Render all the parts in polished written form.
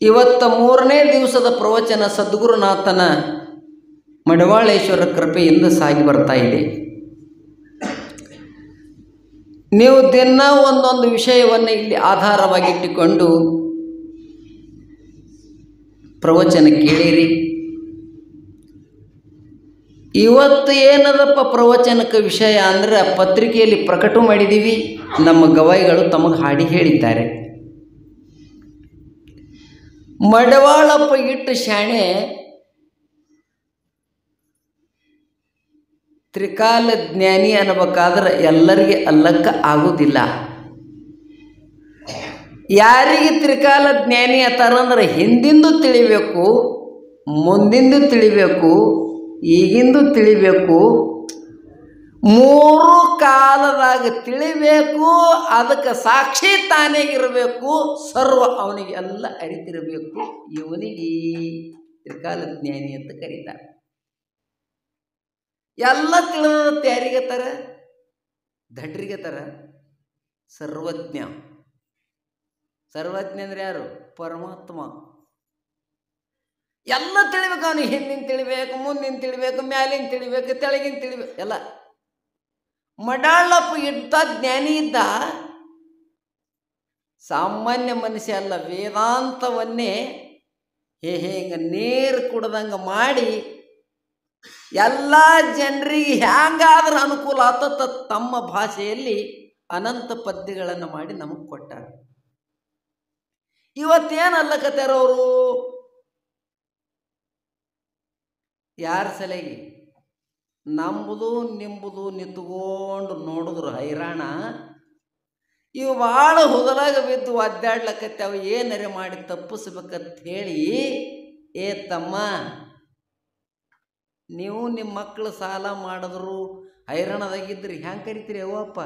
ಇವತ್ತು 3ನೇ ದಿವಸದ ಪ್ರವಚನ ಸದ್ಗುರುನಾಥನ ಮಡಿವಾಳೇಶ್ವರ ಕೃಪೆಯಿಂದ ಸಾಗಿ ಬರ್ತಾ ಇದೆ. ನೀವು ದಿನ ಒಂದೊಂದು ವಿಷಯವನ್ನು ಇಲ್ಲಿ ಆಧಾರವಾಗಿಟ್ಟುಕೊಂಡು ಪ್ರವಚನ ಕೇಳಿರಿ. ಇವತ್ತು ಏನದಪ್ಪ ಪ್ರವಚನಕ್ಕೆ ವಿಷಯ ಅಂದರೆ ಪತ್ರಿಕೆಯಲ್ಲಿ ಪ್ರಕಟ ಮಾಡಿದ್ದೀವಿ. ನಮ್ಮ ಗವಾಯಿಗಳು ತಮಗೆ ಹಾಡಿ ಹೇಳಿದ್ದಾರೆ. ಮಡವಾಳಪ್ಪ ಇಟ್ಟು ಶಾಣೆ ತ್ರಿಕಾಲ ಜ್ಞಾನಿ ಅನ್ನಬೇಕಾದ್ರೆ ಎಲ್ಲರಿಗೆ ಅಲ್ಲಕ್ಕ ಆಗುವುದಿಲ್ಲ. ಯಾರಿಗೆ ತ್ರಿಕಾಲ ಜ್ಞಾನಿ ಅಂತಾರಂದ್ರೆ ಹಿಂದಿಂದು ತಿಳಿಬೇಕು, ಮುಂದಿಂದು ತಿಳಿಬೇಕು, ಈಗಿಂದು ತಿಳಿಬೇಕು, 3 ಕಾಲದಾಗ ತಿಳಿಬೇಕು. ಅದಕ್ಕೆ ಸಾಕ್ಷಿ ತಾನೇಗಿರಬೇಕು, ಸರ್ವ ಅವನಿಗೆ ಎಲ್ಲ ಅರಿತಿರಬೇಕು. ಇವನಿಗೆ ತ್ರಿಕಾಲ ಜ್ಞಾನಿ ಅಂತ ಕರೀತಾರೆ. ಎಲ್ಲ ತಿಳಿದತ್ತೆ ಯಾರಿಗೆ ತರ? ದಡ್ರಿಗೆ ತರ. ಸರ್ವಜ್ಞ. ಸರ್ವಜ್ಞ ಅಂದ್ರೆ ಯಾರು? ಪರಮಾತ್ಮ. ಎಲ್ಲ ತಿಳಿಬೇಕು ಅವನಿಗೆ. ಹಿಂದಿನ ತಿಳಿಬೇಕು, ಮುಂದಿನ ತಿಳಿಬೇಕು, ಮ್ಯಾಲಿನ ತಿಳಿಬೇಕು, ತೆಳಗಿನ ತಿಳಿಬೇಕು, ಎಲ್ಲ. ಮಡಾಳಪ್ಪ ಇಂಥ ಜ್ಞಾನಿ ಇದ್ದ. ಸಾಮಾನ್ಯ ಮನುಷ್ಯ ಅಲ್ಲ. ವೇದಾಂತವನ್ನೇ ಹಿಂಗೆ ನೀರು ಕುಡ್ದಂಗೆ ಮಾಡಿ ಎಲ್ಲ ಜನರಿಗೆ ಹ್ಯಾಂಗಾದ್ರೆ ಅನುಕೂಲ ಆತತ್ತ ತಮ್ಮ ಭಾಷೆಯಲ್ಲಿ ಅನಂತ ಪದ್ಯಗಳನ್ನು ಮಾಡಿ ನಮಗೆ ಕೊಟ್ಟಾರ. ಇವತ್ತೇನಲ್ಲಕತ್ತಾರವರು? ಯಾರ ಸಲೆಗೆ? ನಂಬುದು ನಿಂಬುದು ನಿಂತ್ಕೊಂಡು ನೋಡಿದ್ರು ಹೈರಾಣ. ಇವು ಭಾಳ ಹುದಲಾಗ ಬಿದ್ದು ಒದ್ದಾಡ್ಲಕತ್ತಾವ. ಏನರೆ ಮಾಡಿ ತಪ್ಪಿಸ್ಬೇಕಂತ ಹೇಳಿ, ಏ ತಮ್ಮ, ನೀವು ನಿಮ್ಮ ಮಕ್ಕಳು ಸಾಲ ಮಾಡಿದ್ರು ಹೈರಾಣದಾಗಿದ್ರಿ ಹ್ಯಾಂಗೆ ಕರಿತೀರಿ? ಅವ್ವಪ್ಪ,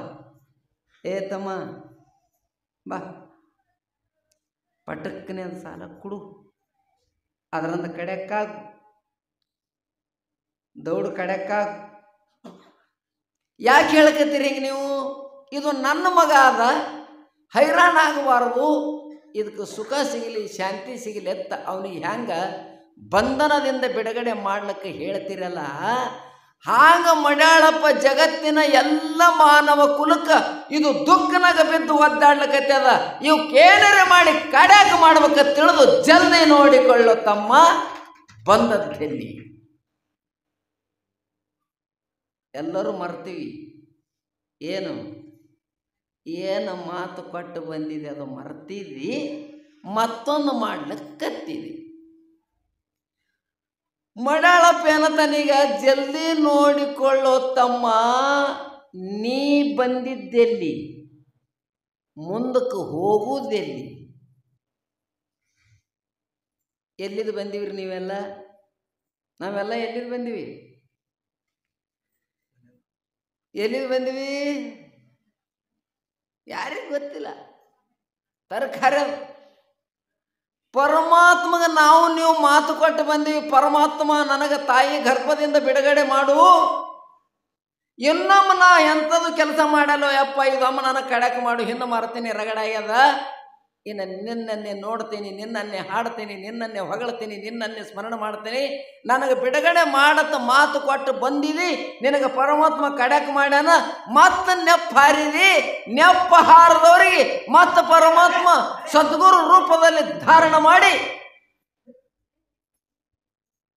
ಏ ತಮ್ಮ ಬಾ, ಪಟಕ್ಕನೆ ಅದು ಸಾಲ ಕೊಡು, ಅದರಂದ ಕಡೆಯಕ್ಕಾಗು, ದೌಡು ಕಡೆಯಕ್ಕಾಗು. ಯಾಕೆ ಹೇಳಕತ್ತೀರಿ ಹಿಂಗೆ ನೀವು? ಇದು ನನ್ನ ಮಗ ಅದ, ಹೈರಾಣ ಆಗಬಾರ್ದು, ಇದಕ್ಕೆ ಸುಖ ಸಿಗಲಿ ಶಾಂತಿ ಸಿಗಲಿ ಅಂತ ಅವನಿಗೆ ಹ್ಯಾಂಗ ಬಂಧನದಿಂದ ಬಿಡುಗಡೆ ಮಾಡ್ಲಿಕ್ಕೆ ಹೇಳ್ತಿರಲ್ಲ. ಹಾಂಗ ಮಡ್ಯಾಳಪ್ಪ ಜಗತ್ತಿನ ಎಲ್ಲ ಮಾನವ ಕುಲಕ್ಕ ಇದು ದುಃಖನಾಗ ಬಿದ್ದು ಒದ್ದಾಡ್ಲಕತ್ತದ. ಇವಕ್ಕೇನರೆ ಮಾಡಿ ಕಡ್ಯಾಕ ಮಾಡ್ಬೇಕ ತಿಳಿದು ಜಲ್ದಿ ನೋಡಿಕೊಳ್ಳೋ ತಮ್ಮ ಬಂದದ್ದೆಲ್ಲಿ. ಎಲ್ಲರೂ ಮರ್ತೀವಿ. ಏನು ಮಾತು ಕೊಟ್ಟು ಬಂದಿದೆ ಅದು ಮರ್ತಿದ್ವಿ, ಮತ್ತೊಂದು ಮಾಡ್ಲಿಕ್ಕತ್ತಿದ್ವಿ. ಮಡಾಳಪ್ಪ ಏನತನೀಗ, ಜಲ್ದಿ ನೋಡಿಕೊಳ್ಳೋ ತಮ್ಮ, ನೀ ಬಂದಿದ್ದೆಲ್ಲಿ, ಮುಂದಕ್ಕೆ ಹೋಗುವುದೆಲ್ಲಿ? ಎಲ್ಲಿದು ಬಂದಿವ್ರಿ ನೀವೆಲ್ಲ? ನಾವೆಲ್ಲ ಎಲ್ಲಿದು ಬಂದಿವಿ? ಎಲ್ಲಿದು ಬಂದಿವಿ? ಯಾರಿಗೂ ಗೊತ್ತಿಲ್ಲ. ತರಕಾರಿ ಪರಮಾತ್ಮಗೆ ನಾವು ನೀವು ಮಾತು ಕೊಟ್ಟು ಬಂದೀವಿ. ಪರಮಾತ್ಮ ನನಗೆ ತಾಯಿ ಗರ್ಭದಿಂದ ಬಿಡುಗಡೆ ಮಾಡು, ಇನ್ನೊಮ್ಮೆ ನಾ ಎಂಥದ್ದು ಕೆಲಸ ಮಾಡಲ್ಲೋ ಯಪ್ಪ, ಇದೊಮ್ಮ ನನಗೆ ಕಡಕ್ ಮಾಡು, ಹಿಂದೆ ಮರ್ತೀನಿ, ರಗಡಾಗ್ಯದ. ಇನ್ನು ನಿನ್ನನ್ನೇ ನೋಡ್ತೀನಿ, ನಿನ್ನನ್ನೇ ಹಾಡ್ತೀನಿ, ನಿನ್ನನ್ನೇ ಹೊಗಳ್ತೀನಿ, ನಿನ್ನನ್ನೇ ಸ್ಮರಣೆ ಮಾಡ್ತೀನಿ. ನನಗೆ ಬಿಡುಗಡೆ ಮಾಡತ್ತ ಮಾತು ಕೊಟ್ಟು ಬಂದಿದಿ, ನಿನಗೆ ಪರಮಾತ್ಮ ಕಡಕ್ ಮಾಡ್ಯಾನ. ಮತ್ತೆ ನೆಪ್ಪ ಹಾರಿದಿ, ನೆಪ್ಪ ಹಾರದವರಿಗೆ ಮತ್ತೆ ಪರಮಾತ್ಮ ಸದ್ಗುರು ರೂಪದಲ್ಲಿ ಧಾರಣ ಮಾಡಿ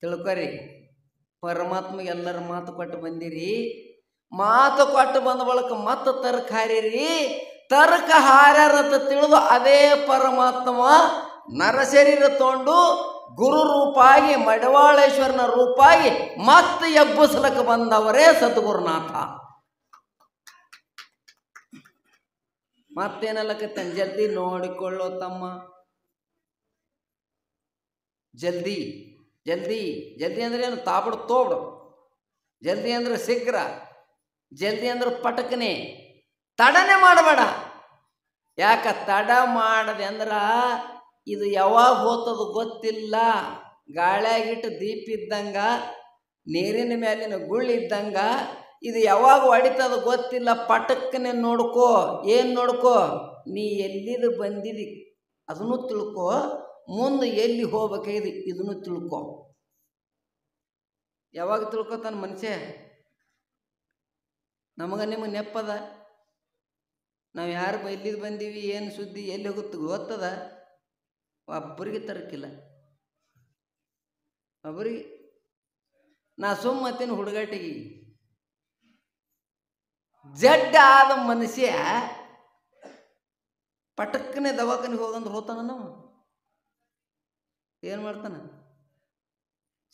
ತಿಳ್ಕೊರಿ. ಪರಮಾತ್ಮಗೆ ಎಲ್ಲರ ಮಾತು ಕೊಟ್ಟು ಬಂದಿರಿ. ಮಾತು ಕೊಟ್ಟು ಬಂದ ಬಳಿಕ ಮತ್ತೆ ತರ್ಕ ಹಾರಿರಿ. ತರ್ಕ ಹಾರ್ಯಾರತ ತಿಳಿದು ಅದೇ ಪರಮಾತ್ಮ ನರಶರೀರ ತೊಗೊಂಡು ಗುರು ರೂಪಾಗಿ ಮಡಿವಾಳೇಶ್ವರನ ರೂಪಾಗಿ ಮತ್ತೆ ಎಬ್ಬಸಲಕ್ಕೆ ಬಂದವರೇ ಸದ್ಗುರುನಾಥ. ಮತ್ತೇನಲ್ಲಕತ್ತ? ಜಲ್ದಿ ನೋಡಿಕೊಳ್ಳೋ ತಮ್ಮ, ಜಲ್ದಿ ಜಲ್ದಿ. ಜಲ್ದಿ ಅಂದ್ರೆ ಏನು? ತಾಬಡು ತೋಬಡು. ಜಲ್ದಿ ಅಂದ್ರೆ ಶೀಘ್ರ, ಜಲ್ದಿ ಅಂದ್ರೆ ಪಟಕನೆ. ತಡನೆ ಮಾಡಬೇಡ. ಯಾಕ ತಡ ಮಾಡದೆ ಅಂದ್ರ ಇದು ಯಾವಾಗ ಹೋತದ ಗೊತ್ತಿಲ್ಲ. ಗಾಳ್ಯಾಗಿಟ್ಟು ದೀಪ ಇದ್ದಂಗ, ನೀರಿನ ಮೇಲಿನ ಗುಳ್ಳಿದ್ದಂಗ, ಇದು ಯಾವಾಗ ಹೊಡಿತದ ಗೊತ್ತಿಲ್ಲ. ಪಟಕ್ಕನೆ ನೋಡ್ಕೋ. ಏನು ನೋಡ್ಕೋ? ನೀ ಎಲ್ಲಿದು ಬಂದಿದಿ ಅದನ್ನು ತಿಳ್ಕೊ, ಮುಂದೆ ಎಲ್ಲಿ ಹೋಗ್ಬೇಕಾಗಿದೆ ಇದನ್ನು ತಿಳ್ಕೊ. ಯಾವಾಗ ತಿಳ್ಕೊತಾನ ಮನುಷ್ಯ? ನಮಗೆ ನಿಮಗೆ ನೆಪ್ಪದ, ನಾವು ಯಾರು ಎಲ್ಲಿಗೆ ಬಂದೀವಿ, ಏನು ಸುದ್ದಿ, ಎಲ್ಲಿ ಹೋಗುತ್ತೆ ಗೊತ್ತದ? ಒಬ್ಬರಿಗೆ ತರಕಿಲ್ಲ. ಒಬ್ಬರಿಗೆ ನಾ ಸುಮ್ಮತ್ತಿನ ಹುಡುಗಾಟಿಗೆ ಜಡ್ಡ ಆದ ಮನುಷ್ಯ ಪಟಕ್ಕನೆ ದವಾಖಾನಿಗೆ ಹೋಗಂದ್ರೆ ಹೋತಾನ. ನಾವು ಏನು ಮಾಡ್ತಾನ?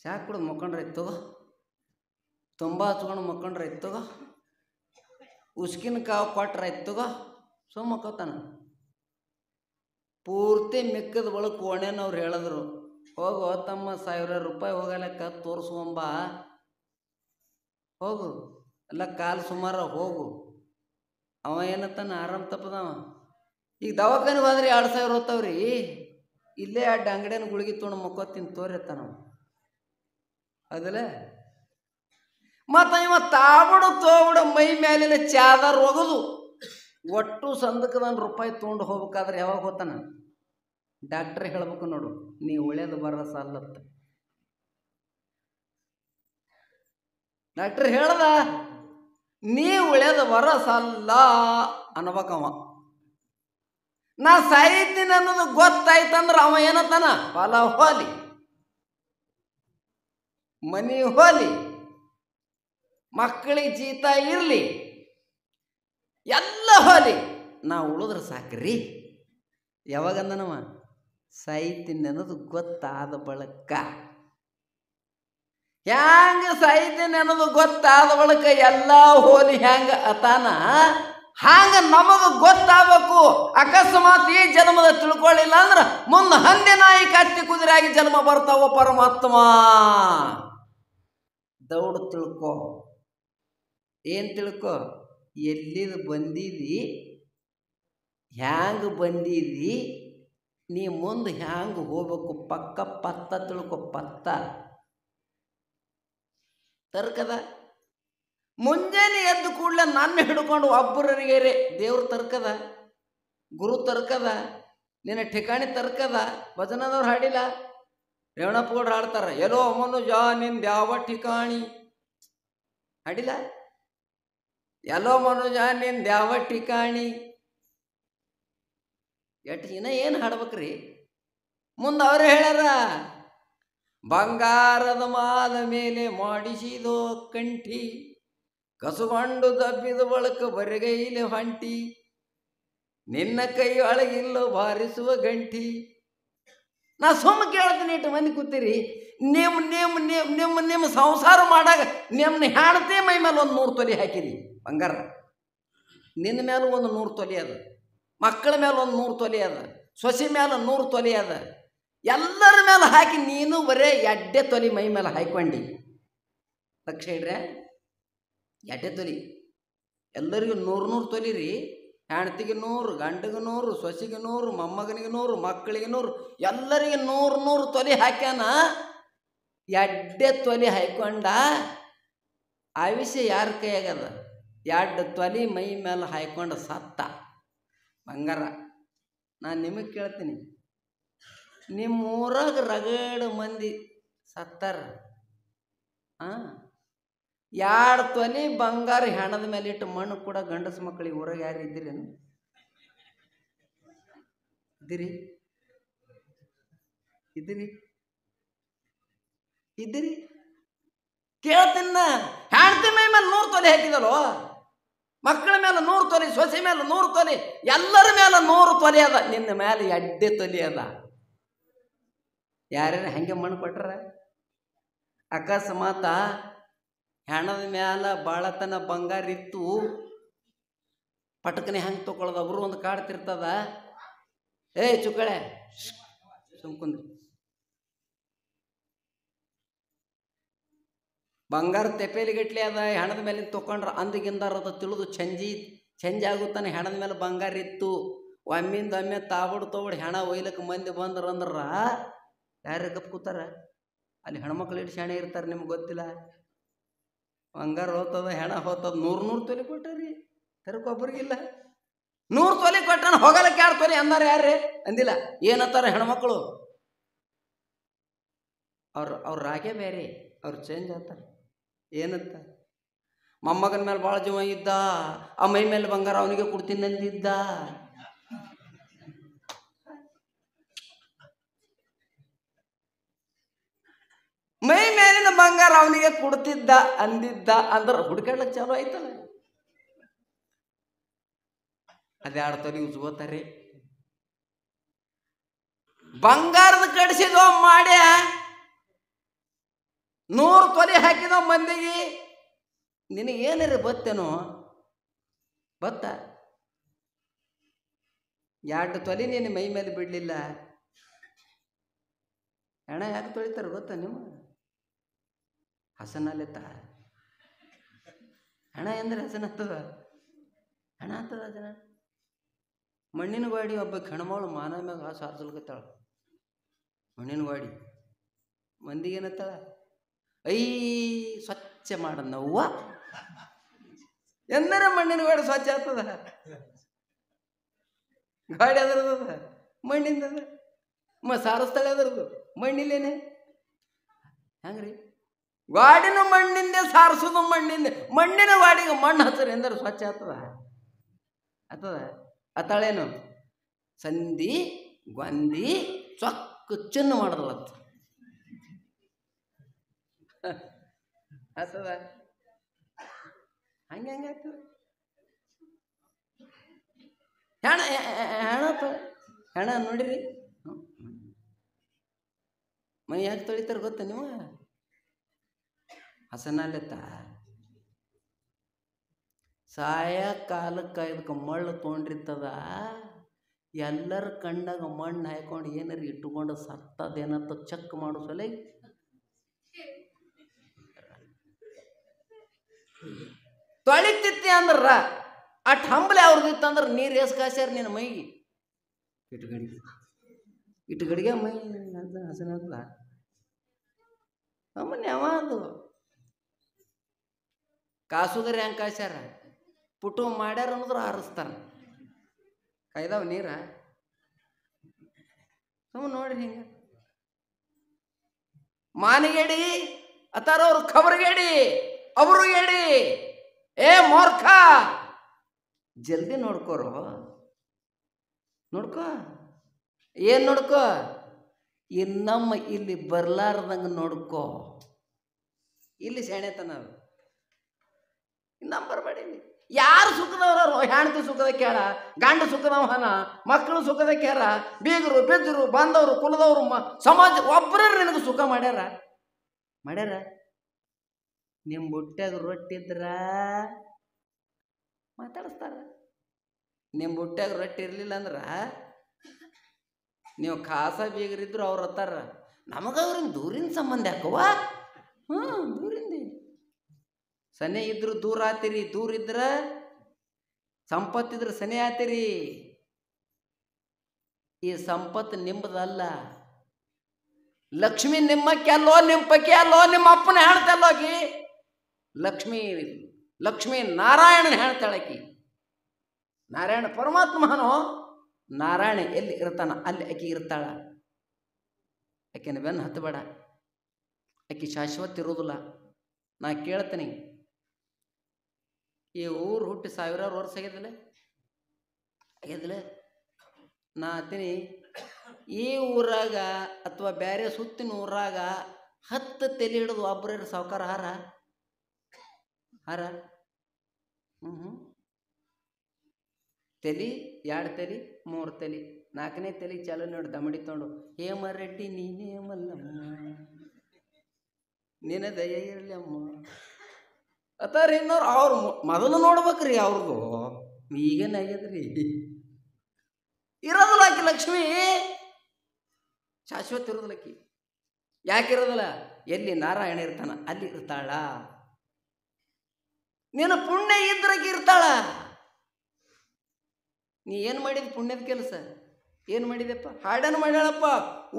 ಚಾ ಕುಡಿದು ಮಕ್ಕೊಂಡ್ರೆ ಆಯ್ತು ತಗೋ, ತುಂಬ ಹಚ್ಕೊಂಡು ಮಕ್ಕೊಂಡ್ರೆ ಆಯ್ತು ತಗೋ, ಉಸ್ಕಿನ ಕಾವು ಕೊಟ್ರೆ ಆಯ್ತು ತಗೋ, ಸುಮ್ಮ ಮಕ್ಕೋತಾನ. ಪೂರ್ತಿ ಮಿಕ್ಕದ ಒಳಗೆ ಕೋಣೆನವ್ರು ಹೇಳಿದ್ರು, ಹೋಗು ತಮ್ಮ 1000 ರೂಪಾಯಿ ಹೋಗಲಕ್ಕ ತೋರಿಸುವಂಬ, ಹೋಗು ಎಲ್ಲ ಕಾಲು ಸುಮಾರು ಹೋಗು. ಅವ ಏನತ್ತಾನ ಆರಾಮ್ ತಪ್ಪದವ. ಈಗ ದವಾಖಾನಿಗೆ ಹೋದ್ರೆ 2000 ಹೋಗ್ತಾವ್ರಿ. ಇಲ್ಲೇ ಅಂಗಡಿಯನ್ನು ಗುಳಿಗೆ ತೊಗೊಂಡು ಮಕ್ಕೋತೀನಿ ತೋರಿರ್ತಾನ ಅದಲ್ಲ. ಮತ್ತು ಇವ ತಾಬಿಡು ತೋಬಿಡು ಮೈ ಮೇಲಿನ ಚಾದರ್ ಒಗದು ಒಟ್ಟು ಸಂದಕದನ್ನು ರೂಪಾಯಿ ತೊಗೊಂಡು ಹೋಗ್ಬೇಕಾದ್ರೆ ಯಾವಾಗ ಹೋಗ್ತಾನ? ಡಾಕ್ಟ್ರ್ ಹೇಳ್ಬೇಕು ನೋಡು, ನೀ ಒಳ್ಳೇದು ಬರ ಸಾಲತ್ತ. ಡಾಕ್ಟ್ರ್ ಹೇಳ್ದ ನೀ ಒಳ್ಳೇದು ಬರ ಸಾಲ ಅನ್ಬೇಕವ. ನಾ ಸಾಯ್ತೀನಿ ಅನ್ನೋದು ಗೊತ್ತಾಯ್ತಂದ್ರೆ ಅವ ಏನತ್ತಾನ? ಹೊಲ ಹೋಲಿ, ಮನಿ ಹೋಲಿ, ಮಕ್ಕಳಿಗೆ ಜೀತ ಇರಲಿ, ಎಲ್ಲ ಹೋಲಿ, ನಾ ಉಳಿದ್ರೆ ಸಾಕ್ರಿ. ಯಾವಾಗಂದನವ? ಸಾಯ್ತೀನಿ ಅನ್ನೋದು ಗೊತ್ತಾದ ಬಳಿಕ. ಹ್ಯಾಂಗ ಸಾಯ್ತೀನಿ ಅನ್ನೋದು ಗೊತ್ತಾದ ಬಳಿಕ ಎಲ್ಲ ಹೋಲಿ ಹ್ಯಾಂಗ ಅತಾನ, ಹಾಂಗ ನಮಗೆ ಗೊತ್ತಾಗಬೇಕು. ಅಕಸ್ಮಾತ್ ಈ ಜನ್ಮದ ತಿಳ್ಕೊಳ್ಳಿಲ್ಲ ಅಂದ್ರೆ ಮುಂದೆ ಹಂದಿ ನಾಯಿ ಕತ್ತಿ ಕುದುರೆಯಾಗಿ ಜನ್ಮ ಬರ್ತಾವ. ಪರಮಾತ್ಮ ದೌಡು ತಿಳ್ಕೊ. ಏನು ತಿಳ್ಕೊ? ಎಲ್ಲಿದು ಬಂದಿದಿ, ಹ್ಯಾಂಗ ಬಂದಿದಿ, ನೀ ಮುಂದೆ ಹ್ಯಾಂಗ ಹೋಗ್ಬೇಕು ಪಕ್ಕ ಪತ್ತ ತಿಳ್ಕೊ. ಪತ್ತ ತರ್ಕದ. ಮುಂಜಾನೆ ಎದ್ದು ಕೂಡಲೇ ನನ್ನ ಹಿಡ್ಕೊಂಡು ಒಬ್ಬರಿಗೆ ದೇವ್ರ ತರ್ಕದ, ಗುರು ತರ್ಕದ, ನಿನ್ನ ಠಿಕಾಣಿ ತರ್ಕದ. ಭಜನದವ್ರು ಹಾಡಿಲ್ಲ, ರೇವಣಪ್ಪಗೌಡ್ರು ಹಾಡ್ತಾರ, ಎಲ್ಲೋ ಮನುಜ ನಿಂದ ಯಾವ ಠಿಕಾಣಿ ಹಾಡಿಲ್ಲ? ಎಲ್ಲೋ ಮನುಜ ನಿಂದ ಯಾವ ಠಿಕಾಣಿ. ಎಟ್ಟು ಜನ ಏನು ಹಾಡ್ಬೇಕ್ರಿ? ಮುಂದೆ ಅವರೇ ಹೇಳ್ಯಾರ, ಬಂಗಾರದ ಮಾದ ಮೇಲೆ ಮಾಡಿಸಿದೋ ಕಂಠಿ, ಕಸುಗೊಂಡು ದಬ್ಬಿದ ಬಳಕ ಬರಿಗೈಲಿ ಹೊಂಟಿ, ನಿನ್ನ ಕೈ ಒಳಗಿಲ್ಲೋ ಬಾರಿಸುವ ಗಂಟಿ. ನಾ ಸುಮ್ಮ ಕೇಳ್ತೀನಿ, ಇಟ್ಟು ಮಂದಿ ಕೂತೀರಿ, ನಿಮ್ಮ ಸಂಸಾರ ಮಾಡಾಗ ನಿಮ್ಮನ್ನ ಹೆಣ್ತಿ ಮೈ ಮೇಲೆ ಒಂದು 100 ತೊಲಿ ಹಾಕಿರಿ ಬಂಗಾರ, ನಿನ್ನ ಮೇಲೆ ಒಂದು 100 ತೊಲಿ ಅದ, ಮಕ್ಕಳ ಮೇಲೆ ಒಂದು 100 ತೊಲಿ ಅದ, ಸೊಸೆ ಮೇಲೆ 100 ತೊಲಿ ಅದ, ಎಲ್ಲರ ಮೇಲೆ ಹಾಕಿ ನೀನು ಬರೇ 2 ತೊಲಿ ಮೈ ಮೇಲೆ ಹಾಯ್ಕೊಂಡಿ. ಲಕ್ಷ ಇಡ್ರೆ 2 ತೊಲಿ, ಎಲ್ಲರಿಗೂ 100 ತೊಲಿ ರೀ. ಹೆಣ್ತಿಗೆ 100, ಗಂಡಿಗೆ 100, ಸೊಸೆಗೆ 100, ಮೊಮ್ಮಗನಿಗೆ 100, ಮಕ್ಕಳಿಗೆ 100, ಎಲ್ಲರಿಗೆ 100 ತೊಲಿ ಹಾಕ್ಯಾನ. 2 ತೊಲಿ ಹಾಯ್ಕೊಂಡ. ಆಯುಷ್ಯ ಯಾರ ಕೈಯಾಗದ? 2 ತೊಲಿ ಮೈ ಮೇಲೆ ಹಾಯ್ಕೊಂಡು ಸತ್ತ ಬಂಗಾರ. ನಾನು ನಿಮಗೆ ಕೇಳ್ತೀನಿ, ನಿಮ್ಮ ಊರಾಗ ರಗಡ ಮಂದಿ ಸತ್ತಾರ. 2 ತೊಲಿ ಬಂಗಾರ ಹೆಣದ ಮೇಲೆ ಇಟ್ಟು ಮಣ್ಣು ಕೂಡ ಗಂಡಸ ಮಕ್ಕಳಿಗೆ ಊರಾಗ ಯಾರು ಇದ್ದೀರೇನು? ಇದ್ದೀರಿ? ಕೇಳ್ತೀನ. ಹೆಣ್ತಿ ಮೈ ಮೇಲೆ 100 ತೊಲಿ ಹಾಕಿದಲ್ಲೋ, ಮಕ್ಕಳ ಮೇಲೆ 100 ತೊಲಿ, ಸೊಸೆ ಮೇಲೆ 100 ತೊಲಿ, ಎಲ್ಲರ ಮೇಲೆ 100 ತೊಲಿ ಅದ, ನಿನ್ನ ಮೇಲೆ 2 ತೊಲಿ ಅದ. ಯಾರ್ಯಾರು ಹಂಗೆ ಮಣ್ಣು ಕೊಟ್ರ? ಅಕಸ್ಮಾತ ಹೆಣದ ಮ್ಯಾಲ ಬಾಳತನ ಬಂಗಾರ ಇತ್ತು, ಪಟಕನೆ ಹಂಗೆ ತೊಗೊಳದ. ಅವರು ಒಂದು ಕಾಡ್ತಿರ್ತದ, ಚುಕ್ಕಳೆ ಸುಮ್ಕುಂದ್ರಿ, ಬಂಗಾರ ತೆಪೇಲಿಗಟ್ಲೆ ಅದ, ಹೆಣದ ಮೇಲೆ ತೊಗೊಂಡ್ರ ಅಂದಿಗಿಂದಾರದ ತಿಳಿದು ಚಂಜಿ ಆಗುತ್ತಾನೆ. ಹೆಣದ ಮೇಲೆ ಬಂಗಾರ ಇತ್ತು, ಒಮ್ಮಿಂದೊಮ್ಮೆ ತಾಬಡು ಹೆಣ ಒಯ್ಲಕ್ಕೆ ಮಂದಿ ಬಂದ್ರಂದ್ರ ಯಾರು ಗಪ್ ಕೂತಾರ? ಅಲ್ಲಿ ಹೆಣ್ಮಕ್ಳು ಇಟ್ಟು ಶಾಣೆ ಇರ್ತಾರೆ, ನಿಮ್ಗೆ ಗೊತ್ತಿಲ್ಲ. ಬಂಗಾರ ಹೋಗ್ತದ, ಹೆಣ ಹೋಗ್ತದ. 100 ತೊಲಿ ಕೊಟ್ಟರಿ, ತರಕೊಬ್ಬರಿಗಿಲ್ಲ. 100 ತೊಲಿ ಕೊಟ್ಟನ, ಹೋಗಲಕ್ಕೆ 2 ತೊಲಿ ಅಂದಾರ ಯಾರೇ? ಅಂದಿಲ್ಲ. ಏನತ್ತಾರ ಹೆಣ್ಮಕ್ಳು? ಅವ್ರ ರಾಗೆ ಬೇರೆ, ಅವ್ರು ಚೇಂಜ್ ಆಗ್ತಾರೆ. ಏನಂತ ಮೊಮ್ಮಗನ ಮೇಲೆ ಭಾಳ ಜೀವ ಇದ್ದ, ಆ ಮೈ ಮೇಲೆ ಬಂಗಾರ ಅವನಿಗೆ ಕೊಡ್ತೀನಿ ಅಂದಿದ್ದ. ಮೈ ಮೇಲಿನ ಬಂಗಾರ ಅವನಿಗೆ ಕೊಡ್ತಿದ್ದ ಅಂದಿದ್ದ ಅಂದ್ರೆ ಹುಡ್ಕಾಡ್ಲಕ್ಕೆ ಚಾಲು ಆಯ್ತಲ್ಲ. ಅದ್ಯಾರು ತೊಲಿ ಉಜ್ಕೋತಾರೆ. ಬಂಗಾರದ ಕಡಿಸಿದೋ ಮಾಡ್ಯ 100 ತೊಲೆ ಹಾಕಿದೋ ಮಂದಿಗೆ. ನಿನಗೇನರಿ ಬತ್ತೇನೋ ಬತ್ತ 2 ತೊಲೆ ನೀನು ಮೈ ಮೇಲೆ ಬಿಡಲಿಲ್ಲ. ಹೆಣ ಯಾಕೆ ತೊಳಿತಾರೆ ಗೊತ್ತಾ ನೀವು? ಹಸನಲ್ಲಿತ್ತ ಹೆಣ ಎಂದ್ರೆ ಹಸನ ಆಗ್ತದ, ಹೆಣ ಆಗ್ತದ ಜನ. ಮಣ್ಣಿನ ಗಾಡಿ ಒಬ್ಬ ಹೆಣ್ಮಗಳು ಮಾನ ಮ್ಯಾಗ ಸಾರ್ಸಲ್ಕತ್ತಾಳ. ಮಣ್ಣಿನ ಗಾಡಿ ಮಂದಿಗೇನತ್ತಾಳ, ಐ ಸ್ವಚ್ಛ ಮಾಡನ್ನವ್ವ ಎಂದರೆ ಮಣ್ಣಿನ ಗಾಡಿ ಸ್ವಚ್ಛ ಆಗ್ತದ. ಗಾಡಿ ಅದರದ ಮಣ್ಣಿಂದ ಸಾರಿಸ್ತಾಳೆ ಅದರದು ಮಣ್ಣಿಲ್ಲೇನೆ. ಹೆಂಗ್ರಿ ಗಾಡಿನ ಮಣ್ಣಿಂದೆ ಸಾರಿಸೋದು ಮಣ್ಣಿಂದೆ. ಮಣ್ಣಿನ ಗಾಡಿಗೆ ಮಣ್ಣು ಹಚ್ಚರಿ ಎಂದರೆ ಸ್ವಚ್ಛ ಆಗ್ತದ ಅತ್ತಾಳೇನು? ಸಂಧಿ ಗೊಂದಿ ಚೊಕ್ಕ ಚಿನ್ನ ಮಾಡದಲ್ಲತ್ತ ಆಗ್ತದ. ಹಂಗೆ ಆಗ್ತದೆ. ಹೆಣ ಹೆಣ ನೋಡಿರಿ. ಮೈ ಯಾಕೆ ತೊಳಿತಾರೆ ಗೊತ್ತ ನೀವು? ಹಸನಲ್ಲೆತ್ತ ಸಾಯಂಕಾಲಕ್ಕೆ ಇದಕ್ಕೆ ಮಳ್ಳು ತೊಗೊಂಡಿರ್ತದ. ಎಲ್ಲರ ಕಣ್ಣಾಗ ಮಣ್ಣು ಹಾಕೊಂಡು ಏನಾರು ಇಟ್ಟುಕೊಂಡು ಸತ್ತದೇನತ್ತ ಚೆಕ್ ಮಾಡೋ ಸಲ ತೊಳಿತಿತ್ತಿ ಅಂದ್ರ ಅಟ್ ಹಂಬಲೆ ಅವ್ರದಿತ್ತಂದ್ರೆ ನೀರು ಎಸ್ ಕಾಸ್ಯಾರ ನಿನ್ನ ಮೈಗೆ ಇಟ್ಟುಗಡಿಗೆ ಮೈ ಹಸನಲ್ಲ ಅಮ್ಮನೆ ಅವ ಅದು ಕಾಸುಗರಿ ಹೆಂಗೆ ಕಾಸ್ಯಾರ ಪುಟ್ಟು ಮಾಡ್ಯಾರ ಅನ್ನೋದ್ರ ಹಾರಿಸ್ತಾರ. ಕಾಯ್ದಾವ ನೀರ ನೋಡ್ರಿ ಹಿಂಗ ಮಾನಿಗೇಡಿ ಅತ್ತಾರ ಅವ್ರು ಖಬರ್ಗೇಡಿ ಅವರು ಹೇಳಿ ಏ ಮೂರ್ಖ ಜಲ್ದಿ ನೋಡ್ಕೋರು. ನೋಡ್ಕೋ ಏನು ನೋಡ್ಕೋ? ಇನ್ನಮ್ಮ ಇಲ್ಲಿ ಬರ್ಲಾರ್ದಂಗೆ ನೋಡ್ಕೋ. ಇಲ್ಲಿ ಸೆಣೆತನ ಅದು ಇನ್ನಮ್ಮ ಬರಬೇಡಿ. ಯಾರು ಸುಖದವ್ರು? ಹೆಣ್ತಿ ಸುಖದ ಕೇಳ, ಗಂಡ ಸುಖದವನ, ಮಕ್ಕಳು ಸುಖದ ಕೇಳ, ಬೀಗರು ಬಿದ್ದರು ಬಂದವರು ಕುಲದವರು ಸಮಾಜ ಒಬ್ಬರೇ ನಿನಗೆ ಸುಖ ಮಾಡ್ಯಾರ. ನಿಮ್ಮ ಬುಟ್ಟ್ಯಾಗ ರೊಟ್ಟಿದ್ರ ಮಾತಾಡಿಸ್ತಾರ. ನಿಮ್ಮ ಬುಟ್ಟ್ಯಾಗ ರೊಟ್ಟಿ ಇರಲಿಲ್ಲ ಅಂದ್ರೆ ನೀವು ಖಾಸ ಬೀಗರಿದ್ರು ಅವ್ರು ಹತ್ತಾರ ನಮಗೆ ಅವ್ರಿಂದ ದೂರಿನ ಸಂಬಂಧ ಯಾಕವ್ವ? ದೂರಿಂದ ಸನೆ ಇದ್ರು ದೂರ ಆತೀರಿ, ದೂರ ಇದ್ರ ಸಂಪತ್ತಿದ್ರೆ ಸನೆ ಆತೀರಿ. ಈ ಸಂಪತ್ತು ನಿಮ್ಮದಲ್ಲ. ಲಕ್ಷ್ಮಿ ನಿಮ್ಮಕ್ಕೆ ಅಲ್ಲೋ, ನಿಮ್ಮ ಪಕ್ಕೆ ಅಲ್ಲೋ, ನಿಮ್ಮ ಅಪ್ಪನ ಹೇಳ್ತಲ್ಲೋಕಿ. ಲಕ್ಷ್ಮೀ ನಾರಾಯಣನ ಹೇಳ್ತಾಳಕಿ. ನಾರಾಯಣ ಪರಮಾತ್ಮನೋ, ನಾರಾಯಣ ಎಲ್ಲಿ ಇರ್ತಾನ ಅಲ್ಲಿ ಆಕಿ ಇರ್ತಾಳ. ಆಕೆನ ಬೆನ್ನು ಹತ್ತಬೇಡ, ಆಕಿ ಶಾಶ್ವತ ಇರೋದಿಲ್ಲ. ನಾ ಕೇಳ್ತೀನಿ, ಈ ಊರು ಹುಟ್ಟಿ 1000 ವರ್ಷ ಆಗ್ಯದಿಲ್ಲ. ನಾ ಹತ್ತೀನಿ ಈ ಊರಾಗ ಅಥವಾ ಬೇರೆ ಸುತ್ತಿನ ಊರಾಗ 10 ತಲೆ ಹಿಡಿದು ಒಬ್ಬರ ಸಾವುಕಾರ ಹಾರ ತಲೆ 2 ತಲೆ 3 ತಲೆ 4ನೇ ತಲೆ ಚಾಲು ನೋಡಿ ದಮಡಿ ತೊಗೊಂಡು ಹೇಮರೆಡ್ಡಿ ನೀನೇ ಮಲ್ಲಮ್ಮ ನಿನ್ನ ದಯ ಇರಲಿ ಅಮ್ಮ ಅತ್ತಾರ. ಇನ್ನೋರು ಅವ್ರು ಮೊದಲು ನೋಡ್ಬೇಕ್ರಿ ಅವ್ರದ್ದು. ಈಗೇನು ಆಗ್ಯದ್ರಿ ಇರೋದಿಲ್ಲ. ಆಕಿ ಲಕ್ಷ್ಮಿ ಶಾಶ್ವತ ಇರೋದಿಲ್ಲ. ಆಕಿ ಯಾಕೆ ಇರೋದಿಲ್ಲ? ಎಲ್ಲಿ ನಾರಾಯಣ ಇರ್ತಾನ ಅಲ್ಲಿ ಇರ್ತಾಳ. ನೀನು ಪುಣ್ಯ ಇದ್ರಾಗಿ ಇರ್ತಾಳ. ನೀ ಏನು ಮಾಡಿದ ಪುಣ್ಯದ ಕೆಲಸ? ಏನು ಮಾಡಿದೆಪ್ಪ? ಹಾಡನ್ನು ಮಾಡ್ಯಾಳಪ್ಪ.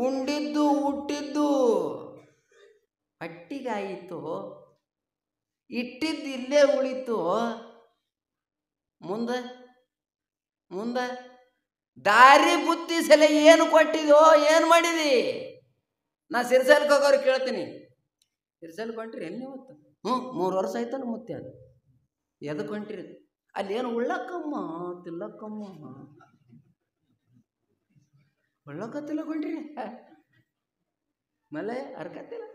ಉಂಡಿದ್ದು ಹುಟ್ಟಿದ್ದು ಹಟ್ಟಿಗಾಯಿತು, ಇಟ್ಟಿದ್ದು ಇಲ್ಲೇ ಉಳಿತು. ಮುಂದೆ ದಾರಿ ಬುತ್ತಿ ಸಲ ಏನು ಕೊಟ್ಟಿದೋ? ಏನು ಮಾಡಿದಿ? ನಾ ಸಿರ್ಸಲ್ಗೆ ಹೋಗೋರು ಕೇಳ್ತೀನಿ, ಸಿರ್ಸಲ್ಗೆ ಹೊಂಟ್ರಿ ಎಲ್ಲಿ ಇವತ್ತು? 3 ವರ್ಷ ಆಯ್ತಲ್ಲ ಮುತ್ತೆ. ಅದು ಎದಕ್ಕೆ ಹೊಂಟ್ರಿ? ಅಲ್ಲಿ ಏನು ಉಳ್ಳಕ್ಕಮ್ಮ ತಿಲ್ಲಕ್ಕಮ್ಮ ಉಳ್ಳಕತ್ತಿಲ್ಲ ಹೊಂಟ್ರಿ. ಮಲಯ ಅರ್ಕತ್ತಿಲ್ಲ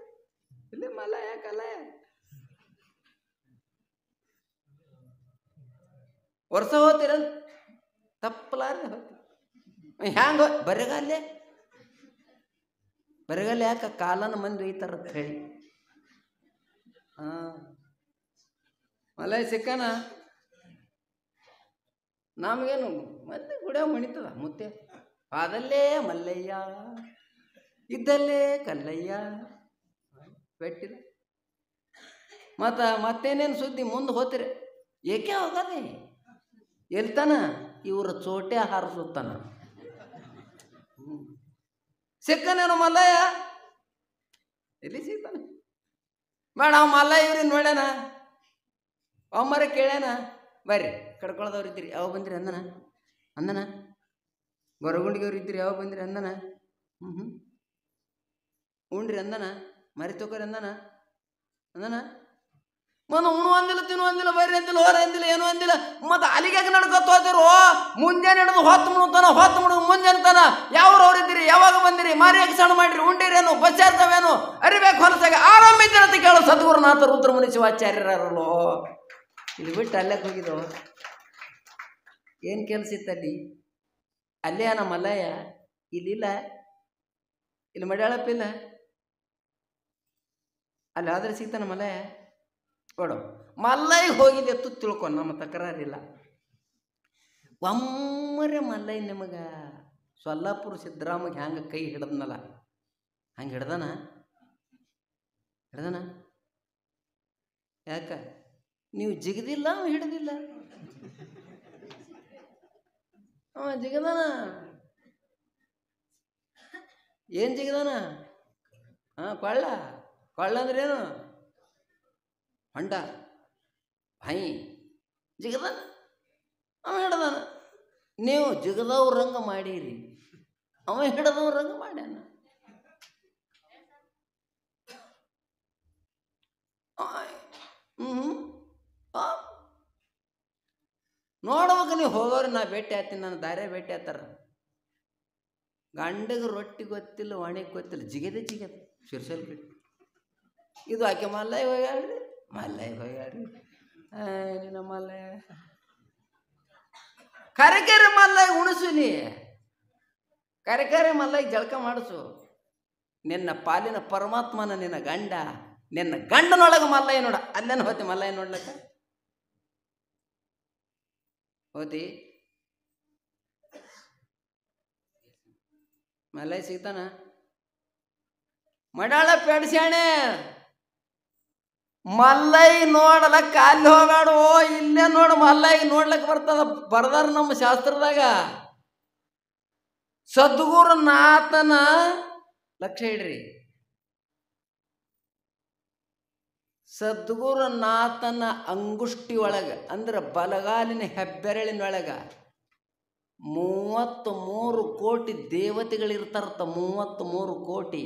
ಇಲ್ಲಿ ಮಲಯ ಕಲಯ ವರ್ಷ ಹೋಗ್ತೀರ ತಪ್ಪಲಾರ್ದೆ ಹೋಗ್ತೀವಿ. ಹ್ಯಾಂಗ ಬರಗಾಲೆ ಬರಗಾಲ ಯಾಕೆ ಕಾಲನ ಮಂದಿ ಒಯ್ತಾರ ಹೇಳಿ. ಮಲಯ ಸಿಕ್ಕನ ನಮಗೇನು ಮಂದಿ ಗುಡಿಯಾಗ ಮಣಿತದ ಮುತ್ತೆ. ಅದಲ್ಲೇ ಮಲ್ಲಯ್ಯ ಇದ್ದಲ್ಲೇ ಕಲ್ಲಯ್ಯ ಬೆಟ್ಟಿಲ್ಲ. ಮತ್ತೇನೇನು ಸುದ್ದಿ ಮುಂದೆ ಹೋಗ್ತೀರಿ? ಏಕೆ ಹೋಗದೆ ಎಲ್ತಾನ ಇವ್ರ ಚೋಟೆ ಹಾರಿಸುತ್ತಾನ. ಸಿಕ್ಕನೇನು ಮಲ್ಲಯ್ಯ? ಎಲ್ಲಿ ಸಿಗ್ತಾನೆ? ಬೇಡ ಅವ ಮಲ್ಲಯ್ಯ ಇವ್ರಿಗೆ ನೋಡ್ಯಾನ, ಅಮ್ಮರ ಕೇಳ್ಯಾನ, ಬರ್ರಿ ಕಡ್ಕೊಳ್ದವ್ರು ಇದ್ದೀರಿ ಯಾವ ಬಂದಿರಿ ಅಂದನ ಗೊರಗುಂಡಿಗವ್ರು ಇದ್ದೀರಿ ಯಾವ ಬಂದಿರಿ ಅಂದನ. ಉಣ್ರಿ ಅಂದನ, ಮರಿ ತಗೋರಿ ಅಂದನ ಮನ ಉಣ್ಣು ಅಂದಿಲ್ಲ ತಿನ್ನು ಅಂದಿಲ್ಲ ಬರ್ರಿ ಅಂದಿಲ್ಲ ಹೊರ ಅಂದಿಲ್ಲ ಏನು ಅಂದಿಲ್ಲ. ಮತ್ತು ಅಲ್ಲಿಗೆ ನಡ್ಕೊತ ಹೋದಿರು. ಮುಂಜಾನೆ ಹಿಡಿದು ಹೊತ್ತು ಮುಡುಗ ಮುಂಜಾನೆ ತನ ಯಾವ್ರವ್ರು ಇದ್ದೀರಿ ಯಾವಾಗ ಬಂದಿರಿ ಮಾರಿಯಾಗಿ ಸಣ್ಣ ಮಾಡಿರಿ ಉಂಡಿರೇನು ಬಸ್ ಚಾರ್ಜವೇನು ಅರಿಬೇಕು ಹೊಲಸಾಗ ಆರಂಭಿದ್ದೀರ ಅಂತ ಕೇಳೋ ಸದ್ಗುರುನಾಥ ರುದ್ರಮುನಿ ಶಿವಾಚಾರ್ಯರಲ್ಲೋ. ಇಲ್ಲಿ ಬಿಟ್ಟು ಅಲ್ಲಕ್ಕೆ ಹೋಗಿದ್ದೋ ಏನು ಕೆಲಸ ಇತ್ತಲ್ಲಿ? ಅಲ್ಲೇ ನಮ್ಮ ಮಲ್ಲಯ್ಯ ಇಲ್ಲಿಲ್ಲ, ಇಲ್ಲಿ ಮಡ್ಯಾಳಪ್ಪಿಲ್ಲ, ಅಲ್ಲಿ ಆದ್ರೆ ಸಿಗ್ತಾನ ಮಲ್ಲಯ್ಯ. ಕೊಡು ಮಲ್ಲಯ್ಯ ಹೋಗಿದ್ದೆ ಎತ್ತು ತಿಳ್ಕೊಂಡು ನಮ್ಮ ತಕರಾರಿಲ್ಲ. ಒಮ್ಮರೆ ಮಲ್ಲಯ್ಯ ನಿಮಗೆ ಸೊಲ್ಲಾಪುರ ಸಿದ್ದರಾಮಗೆ ಹ್ಯಾಂಗೆ ಕೈ ಹಿಡ್ದನಲ್ಲ ಹಂಗೆ ಹಿಡ್ದನ ಯಾಕ ನೀವು ಜಿಗದಿಲ್ಲ ಅವ ಹಿಡ್ದಿಲ್ಲ? ಅವ ಜಿಗದಾನ. ಏನು ಜಿಗದಾನ? ಕೊಳ್ಳ ಅಂದ್ರೇನು? ಹೊಂಡ ಹೈ ಜಿಗದಾನ, ಅವ ಹಿಡ್ದಾನ. ನೀವು ಜಿಗದವ್ರ ರಂಗ ಮಾಡೀರಿ, ಅವ ಹಿಡ್ದವ್ರ ರಂಗ ಮಾಡ್ಯಾನ. ನೋಡ್ಬೇಕು ನೀವು ಹೋಗೋರು. ನಾ ಭೇಟಿ ಆಯ್ತೀನಿ, ನಾನು ದಾರ್ಯ ಭೇಟಿ ಆಯ್ತಾರ. ಗಂಡಗೆ ರೊಟ್ಟಿ ಗೊತ್ತಿಲ್ಲ, ಒಣಗಿ ಗೊತ್ತಿಲ್ಲ, ಜಿಗದೆ ಶಿರ್ಸಲ್ ಕಡೆ. ಇದು ಆಕೆ ಮಲ್ಲಯ್ಯ ಹೋಗ್ಯಾಳ್ರಿ ನಿನ್ನ ಮಲ್ಲಯ್ಯ ಕರೆಕೆರೆ ಮಲ್ಲಯ್ಯ ಉಣಿಸುಲಿ, ಕರೆಕೆರೆ ಮಲ್ಲಯ್ಯ ಜಳಕ ಮಾಡಿಸು. ನಿನ್ನ ಪಾಲಿನ ಪರಮಾತ್ಮನ ನಿನ್ನ ಗಂಡನೊಳಗೆ ಮಲ್ಲಯ್ಯ ನೋಡ. ಅಲ್ಲೇನು ಹೋತಿ ಮಲ್ಲಯ್ಯ ನೋಡ್ಲಕ್ಕ? ಹೋತಿ ಮಲ್ಲಯ್ಯ ಸಿಗ್ತಾನ? ಮಡಾಳ ಪೆಡ್ಸ್ಯಾಣೆ ಮಲ್ಲಯ್ಯ ನೋಡಲಕ್ಕ ಅಲ್ಲಿ ಹೋಗಾಡು, ಇಲ್ಲೇ ನೋಡು ಮಲ್ಲಯ್ಯ ನೋಡ್ಲಕ್ಕ ಬರ್ತದ. ಬರ್ದಾರ ನಮ್ಮ ಶಾಸ್ತ್ರದಾಗ. ಸದ್ಗುರುನಾಥನ ಲಕ್ಷ್ಯ ಇಡ್ರಿ, ಸದ್ಗುರುನಾಥನ ಅಂಗುಷ್ಟಿ ಒಳಗ ಅಂದ್ರೆ ಬಲಗಾಲಿನ ಹೆಬ್ಬೆರಳಿನೊಳಗ 33 ಕೋಟಿ ದೇವತೆಗಳಿರ್ತಾರತ್ತ. 33 ಕೋಟಿ,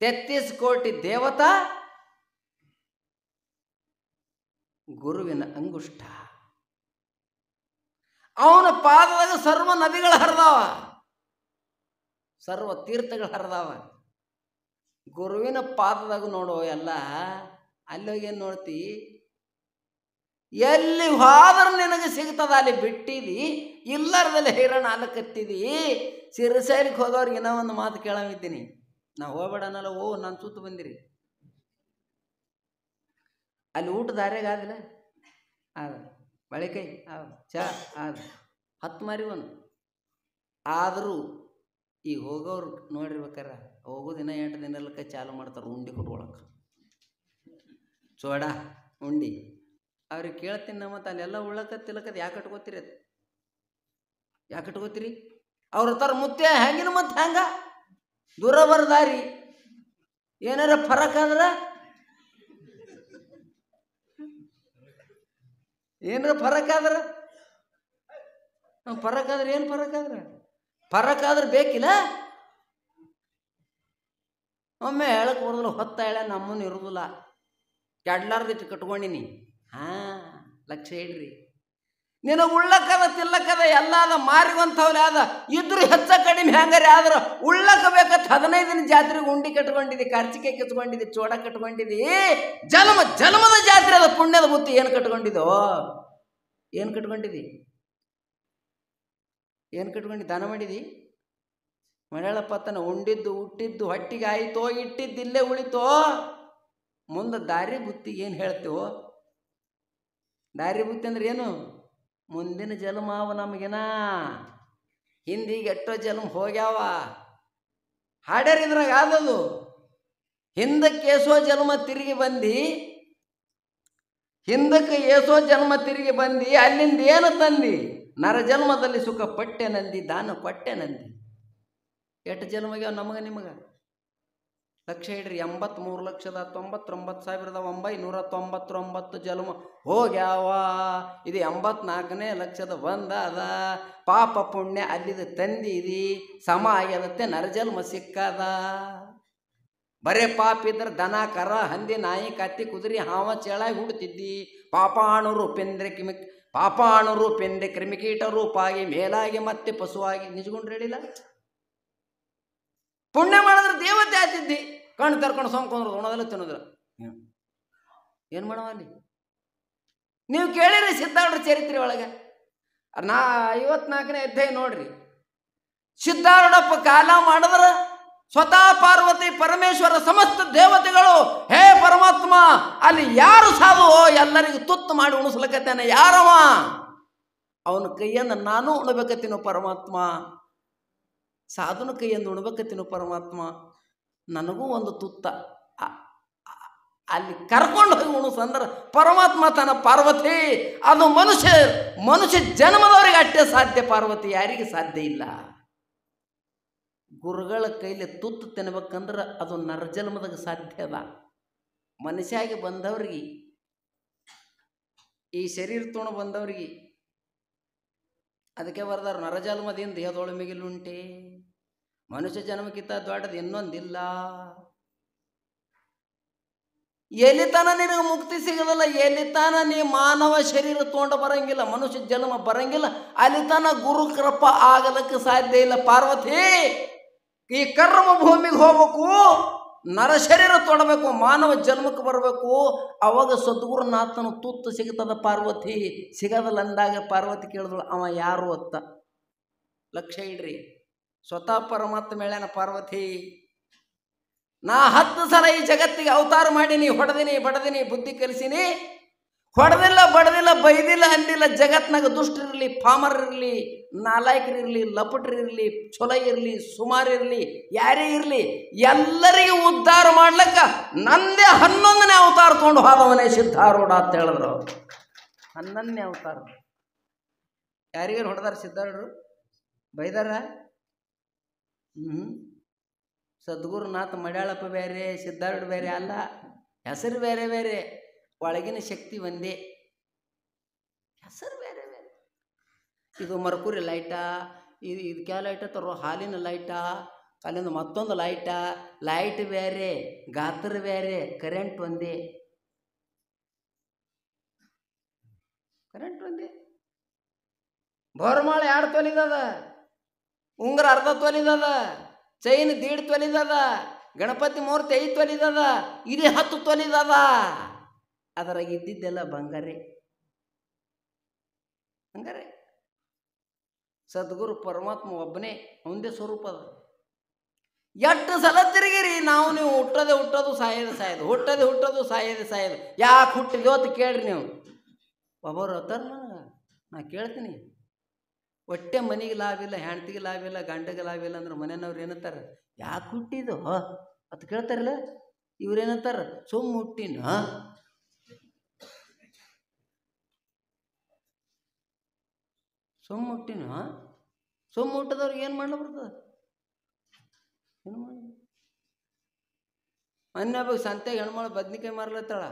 33 ಕೋಟಿ ದೇವತಾ ಗುರುವಿನ ಅಂಗುಷ್ಟ. ಅವನ ಪಾದದಾಗ ಸರ್ವ ನದಿಗಳು ಹರಿದಾವ, ಸರ್ವ ತೀರ್ಥಗಳು ಹರಿದಾವ. ಗುರುವಿನ ಪಾದದಾಗ ನೋಡೋ ಎಲ್ಲ. ಅಲ್ಲೋಗೇನು ನೋಡ್ತಿ? ಎಲ್ಲಿ ಹೋದ್ರೆ ನಿನಗೆ ಸಿಗ್ತದ ಅಲ್ಲಿ ಬಿಟ್ಟಿದಿ, ಇಲ್ಲರದಲ್ಲಿ ಹೈರಾಣ ಆಲಕತ್ತಿದಿ. ಸಿರಿಸೈಲಿಗೆ ಹೋದವ್ರಿಗೆ ಇನ್ನೂ ಒಂದು ಮಾತು ಕೇಳಮಿದ್ದೀನಿ. ನಾ ಹೋಗ್ಬೇಡನಲ್ಲ, ನಾನು ಸುತ್ತ ಬಂದಿರಿ. ಅಲ್ಲಿ ಊಟ ದಾರ್ಯಾಗ ಆದಿಲ್ಲ, ಬಳಿಕೈ ಚಾ 10 ಮಾರಿ ಒಂದು. ಆದರೂ ಈಗ ಹೋಗೋರು ನೋಡಿರ್ಬೇಕಾರ ಹೋಗೋದಿನ 8 ದಿನಕ್ಕೆ ಚಾಲು ಮಾಡ್ತಾರೆ ಉಂಡಿ ಕೊಟ್ಕೊಳಕ್ಕೆ. ಸೋಡಾ ಉಂಡಿ ಅವ್ರಿಗೆ ಕೇಳ್ತೀನಿ. ಮತ್ತು ಅಲ್ಲೆಲ್ಲ ಉಳ್ಳಕತ್ತಿಲ್ಲಕದು ಯಾಕೆ ಕಟ್ಕೋತೀರಿ? ಅದು ಯಾಕೆ ಕಟ್ಕೋತೀರಿ? ಅವ್ರ ತರ ಮುತ್ತೆ ಹೆಂಗಿನ ಮತ್ತೆ ಹೆಂಗ ದೂರ ಬರ್ದಾರಿ. ಏನಾರ ಫರಕ್ ಆದ್ರೆ ಫರಕ್ ಆದ್ರೆ ಏನು ಫರಕ್ ಆದ್ರೆ ಬೇಕಿಲ್ಲ. ಒಮ್ಮೆ ಹೇಳಕ್ಕೆ ಬರೋದಿಲ್ಲ, ಹೊತ್ತ ಹೇಳ ನಮ್ಮನ್ನು ಇರೋದಿಲ್ಲ, ಕೆಡ್ಲಾರ್ದಿಟ್ಟು ಕಟ್ಕೊಂಡಿನಿ. ಹಾಂ, ಲಕ್ಷ್ಯ ಇಡ್ರಿ. ನಿನಗೆ ಉಳ್ಳಕ್ಕದ ತಿಲ್ಲಕ್ಕದ ಎಲ್ಲ ಅದ, ಮಾರಿವಂಥವ್ಲೆ ಅದ, ಇದ್ರು ಹೆಚ್ಚ ಕಡಿಮೆ ಹೆಂಗಾರೆ ಆದ್ರೆ ಉಳ್ಳಕ್ಕ ಬೇಕತ್ 15 ದಿನ ಜಾತ್ರೆಗೆ ಉಂಡಿ ಕಟ್ಕೊಂಡಿದ್ದಿ, ಕಾರ್ಚಿಕೆ ಕಿತ್ಕೊಂಡಿದ್ದಿ, ಚೋಡ ಕಟ್ಕೊಂಡಿದ್ದಿ. ಜನ್ಮದ ಜಾತ್ರೆ ಅದ, ಪುಣ್ಯದ ಬುತ್ತಿ ಏನು ಕಟ್ಕೊಂಡಿದ್ದೋ? ಏನು ಕಟ್ಕೊಂಡಿದ್ದಿ? ಏನು ಕಟ್ಕೊಂಡು ದಾನ ಮಾಡಿದಿ? ಮಳೆಯಳಪ್ಪತ್ತನ ಉಂಡಿದ್ದು ಹುಟ್ಟಿದ್ದು ಹೊಟ್ಟಿಗೆ ಆಯಿತೋ, ಇಟ್ಟಿದ್ದು ಇಲ್ಲೇ ಉಳಿತೋ? ಮುಂದೆ ದಾರಿ ಬುತ್ತಿಗೆ ಏನು ಹೇಳ್ತೇವೋ? ದಾರಿ ಬುತ್ತಿ ಅಂದ್ರೆ ಏನು? ಮುಂದಿನ ಜನ್ಮ ಅವ ನಮಗಿನ, ಹಿಂದಿಗೆ ಎಷ್ಟೋ ಜನ್ಮ ಹೋಗ್ಯಾವ. ಹಾಡ್ಯಾರಿದ್ರಾಗ ಆದದು. ಹಿಂದಕ್ಕೆ ಏಸೋ ಜನ್ಮ ತಿರುಗಿ ಬಂದು, ಹಿಂದಕ್ಕೆ ಏಸೋ ಜನ್ಮ ತಿರುಗಿ ಬಂದು ಅಲ್ಲಿಂದ ಏನು ತಂದು? ನರ ಜನ್ಮದಲ್ಲಿ ಸುಖ ಪಟ್ಟೆ ನಂದಿ, ದಾನ ಕೊಟ್ಟೆ ನಂದಿ. ಎಷ್ಟು ಜನ್ಮಗ್ಯಾವ ನಮಗೆ ನಿಮಗೆ? ಲಕ್ಷ್ಯ ಇಡ್ರಿ, 83,99,999 ಜನ್ಮ ಹೋಗ್ಯಾವ. ಇದು 84ನೇ ಲಕ್ಷದ ಬಂದದ. ಪಾಪ ಪುಣ್ಯ ಅಲ್ಲಿದ ತಂದಿದಿ, ಸಮ ಆಗ್ಯದತ್ತೆ ನರಜನ್ಮ ಸಿಕ್ಕದ. ಬರೇ ಪಾಪ ಇದ್ರೆ ದನ ಕರ ಹಂದಿ ನಾಯಿ ಕತ್ತಿ ಕುದುರೆ ಹಾವ ಚೇಳಾಗಿ ಹುಡ್ತಿದ್ದಿ. ಪಾಪಾಣರು ಪೆಂದೆ ಕ್ರಿಮಿಕೀಟ ರೂಪಾಗಿ ಮೇಲಾಗಿ ಮತ್ತೆ ಪಶುವಾಗಿ ನಿಜಗೊಂಡು ಹೇಳಿಲ್ಲ. ಪುಣ್ಯ ಮಾಡಿದ್ರೆ ದೇವತೆ ಆತಿದ್ದಿ, ಕಣ್ಣು ತರ್ಕೊಂಡು ಸೋಂಕೊಂಡ್ರು ಉಣೋದಲ್ಲ ತಿನ್ನೋದಿಲ್ಲ. ಏನು ಮಾಡವ ಅಲ್ಲಿ? ನೀವು ಕೇಳಿರಿ ಸಿದ್ಧಾರೂಢರ ಚರಿತ್ರೆ ಒಳಗೆ 54ನೇ ಅಧ್ಯಾಯ ನೋಡ್ರಿ. ಸಿದ್ಧಾರೂಢಪ್ಪ ಕಾಲ ಮಾಡಿದ್ರೆ ಸ್ವತಃ ಪಾರ್ವತಿ ಪರಮೇಶ್ವರ ಸಮಸ್ತ ದೇವತೆಗಳು, ಹೇ ಪರಮಾತ್ಮ ಅಲ್ಲಿ ಯಾರು ಸಾಧು ಎಲ್ಲರಿಗೂ ತುತ್ತು ಮಾಡಿ ಉಣಿಸ್ಲಕತ್ತಾನೆ, ಯಾರವ? ಅವನ ಕೈಯನ್ನು ನಾನು ಉಣಬೇಕತ್ತೀನೋ ಪರಮಾತ್ಮ, ಸಾಧುನ ಕೈಯನ್ನು ಉಣ್ಬೇಕತ್ತೀನೋ ಪರಮಾತ್ಮ, ನನಗೂ ಒಂದು ತುತ್ತ ಅಲ್ಲಿ ಕರ್ಕೊಂಡು ಹೋಗಿ ಉಣಿಸಂದ್ರೆ ಪರಮಾತ್ಮ ತನ್ನ ಪಾರ್ವತಿ. ಅದು ಮನುಷ್ಯ ಜನ್ಮದವರಿಗೆ ಅಷ್ಟೇ ಸಾಧ್ಯ, ಪಾರ್ವತಿ ಯಾರಿಗೆ ಸಾಧ್ಯ ಇಲ್ಲ. ಗುರುಗಳ ಕೈಲಿ ತುತ್ತು ತಿನ್ಬೇಕಂದ್ರೆ ಅದು ನರಜನ್ಮದಾಗ ಸಾಧ್ಯ ಅದ. ಮನುಷ್ಯಾಗಿ ಬಂದವ್ರಿಗೆ, ಈ ಶರೀರ ತೊಗೊಂಡು ಬಂದವ್ರಿಗೆ ಅದಕ್ಕೆ ಬರ್ದಾರ, ನರಜನ್ಮದಿಂದ ದೇಹದೊಳ ಮಿಗಿಲುಂಟೆ, ಮನುಷ್ಯ ಜನ್ಮಕ್ಕಿಂತ ದೊಡ್ಡದು ಇನ್ನೊಂದಿಲ್ಲ. ಎಲ್ಲಿತನ ನಿನಗೆ ಮುಕ್ತಿ ಸಿಗದಲ್ಲ, ಎಲ್ಲಿತನ ನೀ ಮಾನವ ಶರೀರ ತೊಗೊಂಡು ಬರಂಗಿಲ್ಲ, ಮನುಷ್ಯ ಜನ್ಮ ಬರಂಗಿಲ್ಲ, ಅಲ್ಲಿತನ ಗುರು ಕೃಪ ಆಗಲಕ್ಕೆ ಸಾಧ್ಯ ಇಲ್ಲ. ಪಾರ್ವತಿ ಈ ಕರ್ಮ ಭೂಮಿಗೆ ಹೋಗ್ಬೇಕು, ನರ ಶರೀರ ತೊಡಬೇಕು, ಮಾನವ ಜನ್ಮಕ್ಕೆ ಬರಬೇಕು, ಅವಾಗ ಸದ್ಗುರುನಾಥನ ತುತ್ತು ಸಿಗ್ತದ. ಪಾರ್ವತಿ ಸಿಗದಲ್ಲ ಅಂದಾಗ ಪಾರ್ವತಿ ಕೇಳಿದಳು, ಅವ ಯಾರು ಅಂತ. ಲಕ್ಷ್ಯ ಇಡ್ರಿ, ಸ್ವತಃ ಪರಮಾತ್ಮ ಮೇಳನ ಪಾರ್ವತಿ, ನಾ 10 ಸಲ ಈ ಜಗತ್ತಿಗೆ ಅವತಾರ ಮಾಡೀನಿ, ಹೊಡೆದಿನಿ ಬಡದಿನಿ ಬುದ್ಧಿ ಕಲಿಸಿನಿ, ಹೊಡೆದಿಲ್ಲ ಬಡದಿಲ್ಲ ಬೈದಿಲ್ಲ ಅಂದಿಲ್ಲ. ಜಗತ್ನಾಗ ದುಷ್ಟರಿರಲಿ, ಪಾಮರರಿರಲಿ, ನಾಲಾಯಕರಿರಲಿ, ಲಪಟರಿರಲಿ, ಚೊಲೋ ಇರಲಿ, ಸುಮಾರಿರಲಿ, ಯಾರೇ ಇರಲಿ, ಎಲ್ಲರಿಗೂ ಉದ್ಧಾರ ಮಾಡ್ಲಿಕ್ಕ ನಂದೇ 11ನೇ ಅವತಾರ ತೊಗೊಂಡು ಹೋದವನೇ ಸಿದ್ಧಾರೂಢ ಅಂತ ಹೇಳಿದ್ರು. 11ನೇ ಅವತಾರ. ಯಾರಿಗಾರು ಹೊಡೆದಾರ ಸಿದ್ಧಾರೂಢರು? ಬೈದಾರ? ಸದ್ಗುರುನಾಥ ಮಡ್ಯಾಳಪ್ಪ ಬೇರೆ, ಸಿದ್ಧಾರೂಢ ಬೇರೆ ಅಲ್ಲ, ಹೆಸರು ಬೇರೆ ಬೇರೆ, ಒಳಗಿನ ಶಕ್ತಿ ಒಂದೇ, ಹೆಸರು ಬೇರೆ ಬೇರೆ. ಇದು ಮರ್ಕುರಿ ಲೈಟಾ, ಇದಕ್ಕೆ ಲೈಟ ತರೋ, ಹಾಲಿನ ಲೈಟಾ, ಅಲ್ಲಿಂದ ಮತ್ತೊಂದು ಲೈಟ್ ಬೇರೆ, ಗಾತ್ರ ಬೇರೆ, ಕರೆಂಟ್ ಒಂದೇ, ಕರೆಂಟ್ ಒಂದೇ. ಬೋರ್ಮಾಳ 2 ತೊಲಿದದ, ಉಂಗ್ರ ಅರ್ಧ ತೊಲಿದದ, ಚೈನ್ 1.5 ತೊಲಿದದ, ಗಣಪತಿ ಮೂರ್ತಿ 5 ತೊಲಿದದ, ಇಡೀ 10 ತೊಲಿದದ. ಅದರಾಗ ಇದ್ದಿದ್ದೆಲ್ಲ ಬಂಗಾರೆ. ಸದ್ಗುರು ಪರಮಾತ್ಮ ಒಬ್ಬನೇ, ಒಂದೇ ಸ್ವರೂಪ ಅದ. ಎಷ್ಟು ಸಲ ತಿರುಗಿರಿ ನಾವು ನೀವು, ಹುಟ್ಟೋದು ಸಾಯೋದು, ಹುಟ್ಟೋದು ಸಾಯೋದು. ಯಾಕೆ ಹುಟ್ಟಿದ್ಯೋ ಅಂತ ಕೇಳ್ರಿ ನೀವು. ಒಬ್ಬರು ಅತ್ತಾರ ನನಗೆ, ನಾ ಕೇಳ್ತೀನಿ, ಹೊಟ್ಟೆ ಮನೆಗೆ ಲಾಭ ಇಲ್ಲ, ಹೆಂಡ್ತಿಗೆ ಲಾಭ ಇಲ್ಲ, ಗಂಡಗೆ ಲಾಭ ಇಲ್ಲ ಅಂದ್ರೆ ಮನೆಯವ್ರು ಏನಂತಾರೆ, ಯಾಕೆ ಹುಟ್ಟಿದ್ದು ಅಂತ ಕೇಳ್ತಾರಲ್ಲ. ಇವ್ರೇನಂತಾರ, ಸುಮ್ಮ ಹುಟ್ಟಿನ. ಸುಮ್ಮ ಹುಟ್ಟಿದವ್ರಿಗೆ ಏನು ಮಾಡ್ಲ ಬರ್ತದ? ಏನು ಮಾಡಿ ಮೊನ್ನೆ ಸಂತೆಗೆ ಹೆಣ್ಮಳು ಬದ್ನಿಕಾಯಿ ಮಾರ್ಲತ್ತಾಳ.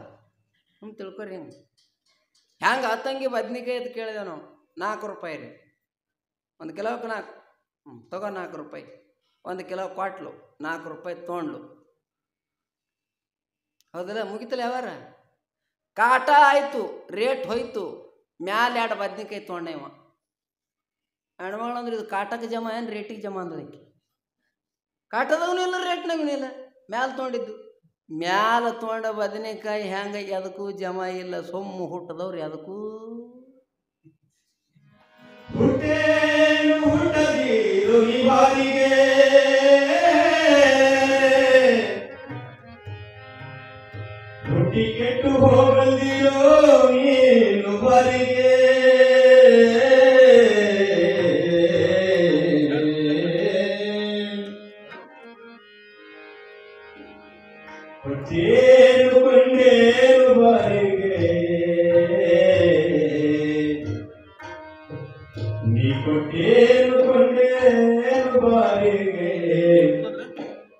ತಿಳ್ಕೊರಿ ಹೆಂಗೆ ಹತ್ತಂಗಿ ಬದ್ನಿಕಾಯಿ ಅಂತ ಕೇಳಿದೆವು ನಾವು. 4 ರೂಪಾಯಿ ರೀ 1 ಕಿಲೋಕ್ಕೆ. 4 ತಗೋ 4 ರೂಪಾಯಿ. 1 ಕಿಲೋ ಕೊಟ್ಲು, 4 ರೂಪಾಯಿ ತೊಗೊಂಡ್ಲು. ಹೌದಲ್ಲ? ಮುಗಿತಲ್ಲ ಯಾವಾರ ಕಾಟ ಆಯಿತು, ರೇಟ್ ಹೋಯ್ತು, ಮ್ಯಾಲೆ 2 ಬದ್ನಿಕಾಯಿ ತೊಗೊಂಡೆ ಇವ. ಹೆಣ್ಮಗಳು ಅಂದ್ರೆ ಇದು ಕಾಟಕ್ಕೆ ಜಮ ಏನು ರೇಟಿಗೆ ಜಮ ಅಂದದಕ್ಕೆ? ಕಾಟದವನು ಇಲ್ಲ, ರೇಟ್ನಾಗೂ ಇಲ್ಲ, ಮ್ಯಾಲೆ ತೊಗೊಂಡಿದ್ದು. ಮ್ಯಾಲ ತೊಗೊಂಡ ಬದನೆಕಾಯಿ ಹ್ಯಾಂಗಾಗಿ ಅದಕ್ಕೂ ಜಮ ಇಲ್ಲ, ಸೊಮ್ಮು ಹುಟ್ಟದವ್ರು ಅದಕ್ಕೂ ಹುಟ್ಟಿ ಕೆಟ್ಟು ಹೋಗಲಿರೋ ನೀನು ಬಾರಿಗೆ ಕೊಟ್ಟೇನು ಕೊಂಡೇನು ಬಾರಿಗೆ ನೀ ಕೊಟ್ಟೇನು ಕೊಂಡೇನು ಬಾರಿಗೆ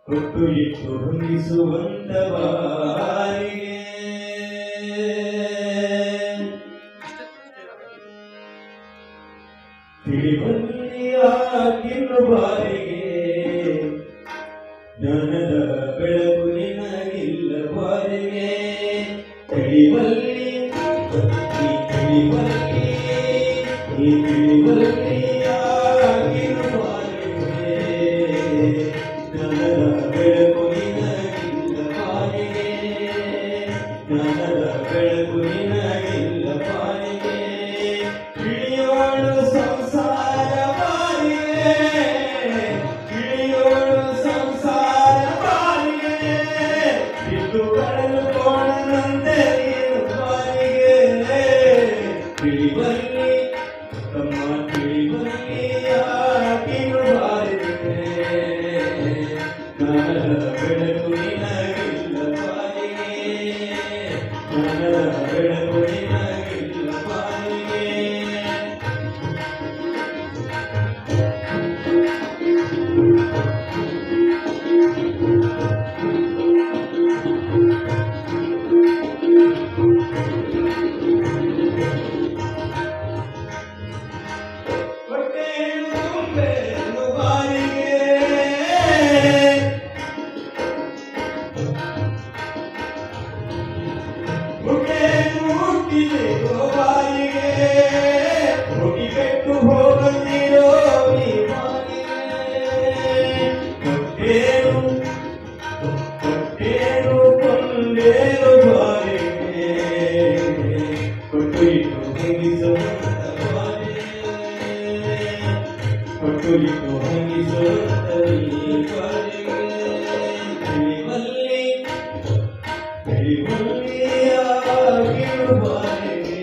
ಕೊಟ್ಟು ಇಟ್ಟು ಹೊಂದಿಸುವಂತ ಬಾರಿಗೆ ತಿಳಿಬಲ್ಲಿಯಾಗಿನ್ನು ಬಾರಿಗೆ ಜ್ಞಾನದ ಬೆಳಕು ನಿನಗಿಲ್ಲ ಬಾರಿಗೆ ತಿಳಿಬಲ್ಲಿ ತಿಳಿಬಲ್ಲಿ ಈ ತಿಳಿಬಲ್ಲಿಯಾಗಿನ್ನು ಬಾರಿಗೆ ಜ್ಞಾನದ ಬೆಳಕು ನಿನಗಿಲ್ಲ ಬಾರಿಗೆ ಜ್ಞಾನದ ಬೆಳಕು ನಿನಗಿಲ್ಲ ಬಾರಿಗೆ ತಿಳಿಯೋಳು ಸಂಸಾರ ಬಾರಿಗೆ ತಿಳಿಯೋಳು ಸಂಸಾರ ಬಾರಿಗೆ ಬಿದ್ದು ಕಡಲು ಕೋಣನಂತೆ ನೀನು ಬಾರಿಗೆ ತಿಳಿಬಲ್ಲಿ ತಮ್ಮ ತಿಳಿಬಲ್ಲಿ ಯಾಕಿನು ಬಾರಿಗೆ ಜ್ಞಾನದ ಬೆಳಕು ನಿನಗಿಲ್ಲ ಬಾರಿಗೆ ಜ್ಞಾನದ ಬೆಳಕು ನಿನಗಿಲ್ಲ ಬಾರಿಗೆ ಹೊಟ್ಟೆಯನ್ನು ತುಂಬೆನು ಬಾರಿಗೆ ಹೊಟ್ಟೆಯನ್ನು ಮುಟ್ಟಿದೆಯೋ ಬಾರಿಗೆ ಹುಟ್ಟಿ ಕೆಟ್ಟು ಹೋಗಲಿರೋ ನೀ ಬಾರಿಗೆ ಹೊಟ್ಟೆನು ಹೊಟ್ಟೆನು ಕೊಂಡೇನು ಬಾರಿಗೆ ಕೊಟ್ಟು ಇಟ್ಟು ಹೊಂದಿಸುವಂತ ಬಾರಿಗೆ ಕೊಟ್ಟು ಇಟ್ಟು ಹೊಂದಿಸುವಂತ ನೀ ಬಾರಿಗೆ ತಿಳಿಬಲ್ಲಿ ತಿಳಿಬಲ್ಲಿಯಾಗಿರು ಬಾರಿಗೆ